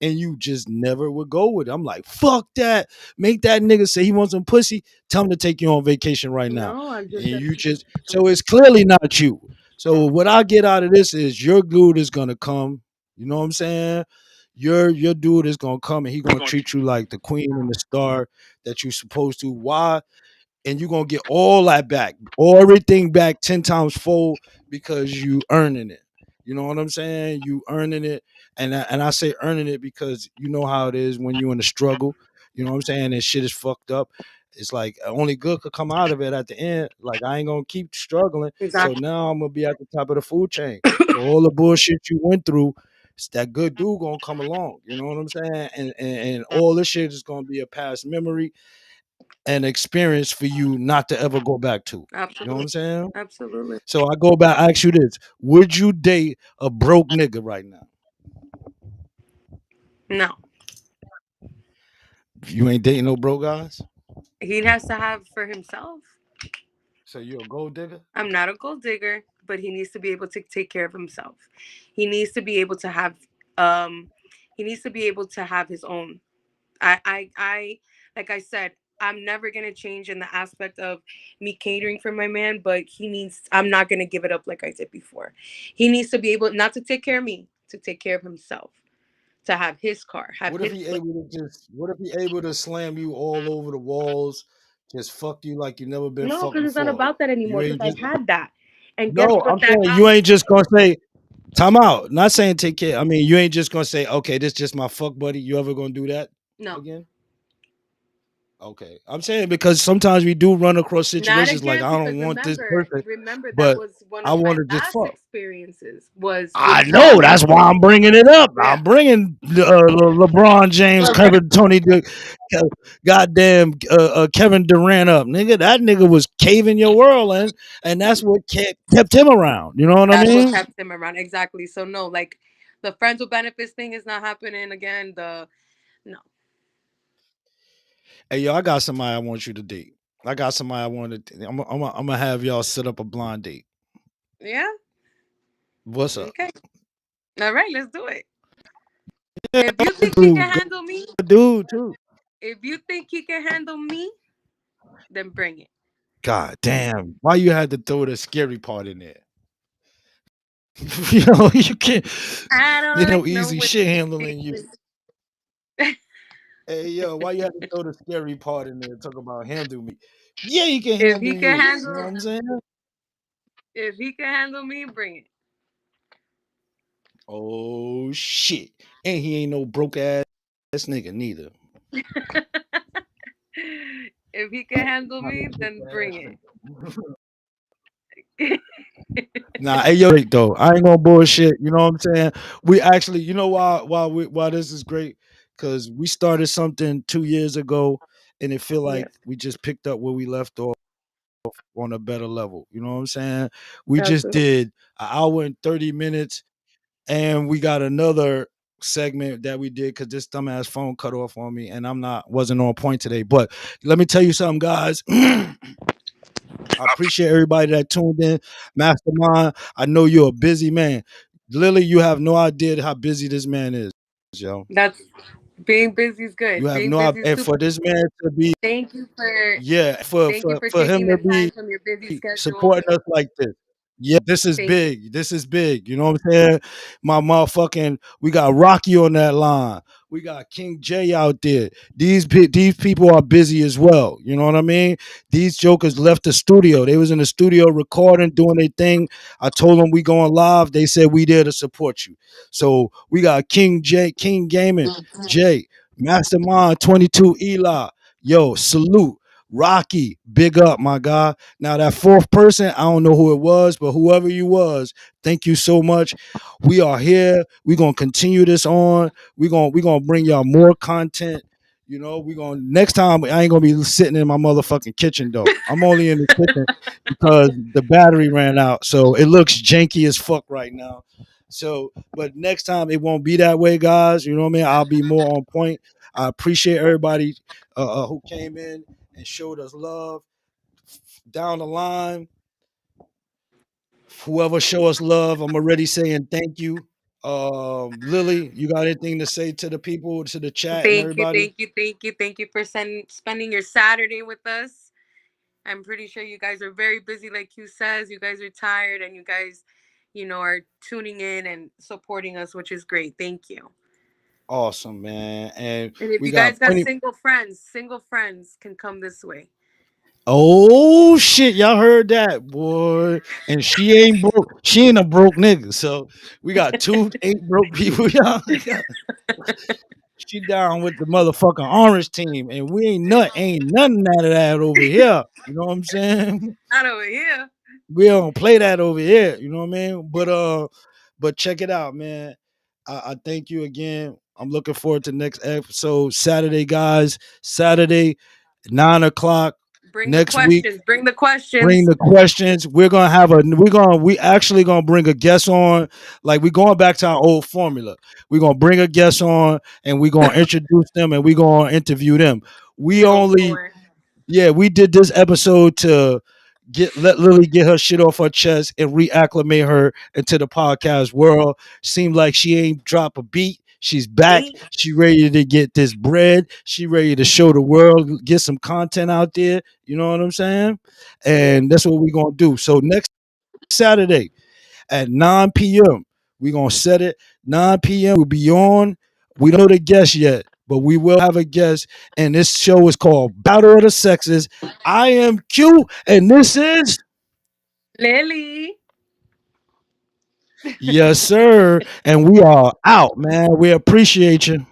and you just never would go with it. I'm like, fuck that. Make that nigga say he wants some pussy. Tell him to take you on vacation right now. No, I And just said you just, so it's clearly not you. So what I get out of this is your dude is gonna come. You know what I'm saying? Your dude is gonna come and he gonna treat you like the queen and the star that you're supposed to. Why? And you're gonna get all that back, all everything back 10 times full because you earning it. You know what I'm saying? You earning it, and I say earning it because you know how it is when you're in a struggle. You know what I'm saying? And shit is fucked up. It's like only good could come out of it at the end. Like I ain't gonna keep struggling, so exactly. now I'm gonna be at the top of the food chain. So all the bullshit you went through, it's that good dude gonna come along. You know what I'm saying? And all this shit is gonna be a past memory an experience for you not to ever go back to. You know what Absolutely. I'm saying? Absolutely. So I go back, I ask you this. Would you date a broke nigga right now? No. You ain't dating no broke guys? He has to have for himself. So you a gold digger? I'm not a gold digger, but he needs to be able to take care of himself. He needs to be able to have um he needs to be able to have his own. I like I said, I'm never gonna change in the aspect of me catering for my man, but I'm not gonna give it up like I did before. He needs to be able not to take care of me, to take care of himself, to have his car, have What if his he place. able to just what if he able to slam you all over the walls, just fuck you like you never been No, fucked because it's not before? about that You anymore. Because ain't just I've had that, and guess no, what? I'm That saying got you me. ain't just gonna say time out. Not saying take care. I mean, you ain't just gonna say, okay, this just my fuck buddy. You ever gonna do that No, again? Okay. I'm saying because sometimes we do run across not situations like again. I Because don't want this person, remember that but was one I of my want to just last fuck. experiences. Was with I know Tommy. that's why I'm bringing it up. Yeah. I'm bringing LeBron James, Kevin, Tony, goddamn Kevin Durant up, nigga. That nigga was caving your world in, and that's what kept him around. You know what I That's what mean? kept him around. Exactly. So no, like the friends with benefits thing is not happening again. The no. Hey, yo, I got somebody I want you to date. I got somebody I want to. I'm gonna have y'all set up a blind date. Yeah. What's up? Okay. All right. Let's do it. Yeah, If you think he dude, can handle me, good dude too. if you think he can handle me, then bring it. God damn. Why you had to throw the scary part in there? You can't. I don't You know, like no easy women. shit handling you. Hey yo, why you have to throw the scary part in there? Talk about handle me. Yeah, he can If handle he can you. You know what handle, I'm saying? if he can handle me, bring Oh shit. And he ain't no broke ass nigga neither. it. If he can handle Not no me, broke then ass bring it. nigga. Nah, hey yo, great though. I ain't gonna bullshit. You know what I'm saying? We actually, you know why this is great? Because we started something 2 years ago, and it feel Yeah, like we just picked up where we left off on a better level. You know what I'm saying? We just absolutely. did an hour and 30 minutes, and we got another segment that we did because this dumbass phone cut off on me, and I'm not wasn't on point today. But let me tell you something, guys. I appreciate everybody that tuned in. Mastermind, I know you're a busy man. Lily, you have no idea how busy this man is, yo. That's being busy is You good. have Being no idea. busy is And super. for this man to be, Thank you for yeah, thank you for for him taking to the time be from your busy schedule. supporting us like this. Yeah, this is Thank you. big. This is big. You know what I'm saying? My motherfucking, we got Rocky on that line. We got King J out there. These people are busy as well. You know what I mean? These jokers left the studio. They was in the studio recording, doing their thing. I told them we going live. They said we there to support you. So we got King J, King Gaming, Jay, Mastermind 22 Eli. Yo, salute. Rocky, big up, my guy. Now that fourth person, I don't know who it was, but whoever you was, thank you so much. We are here. We're gonna continue this on. We're gonna bring y'all more content. You know, we're gonna next time I ain't gonna be sitting in my motherfucking kitchen though. I'm only in the kitchen because the battery ran out. So it looks janky as fuck right now. So, but next time it won't be that way, guys. You know what I mean? I'll be more on point. I appreciate everybody who came in and showed us love down the line. Whoever show us love, I'm already saying thank you. Lily, you got anything to say to the people, to the chat and Thank you, everybody? thank you, thank you, thank you for spending your Saturday with us. I'm pretty sure you guys are very busy, like Q says. You guys are tired, and you guys, are tuning in and supporting us, which is great. Thank you. Awesome, man. And And if we you got guys got plenty. single friends can come this way. Oh shit, y'all heard that, boy. And she ain't broke. She ain't a broke nigga. So we got two ain't broke people. Y'all. She down with the motherfucking orange team, and we ain't nothing out of that over here. You know what I'm saying? Not over here. We don't play that over here. You know what I mean? But check it out, man. I thank you again. I'm looking forward to next episode Saturday, guys. Saturday, 9 o'clock Bring the next week. questions. Bring the Bring questions. the questions. We actually gonna bring a guest on. Like we going back to our old formula. We're gonna bring a guest on and we're gonna introduce them and we're gonna interview them. We Oh only boy. Yeah, we did this episode to let Lily get her shit off her chest and reacclimate her into the podcast world. Seemed like she ain't drop a beat. She's back. Ain't She ready to get this bread. She ready to show the world, get some content out there. You know what I'm saying? yeah. And that's what we're gonna do. So next Saturday at 9 p.m. We're gonna set it 9 p.m. We'll be on. We don't know the guest yet, but we will have a guest. And this show is called Battle of the Sexes. I am Q, and this is Lily. yes, sir. And we are out, man. We appreciate you.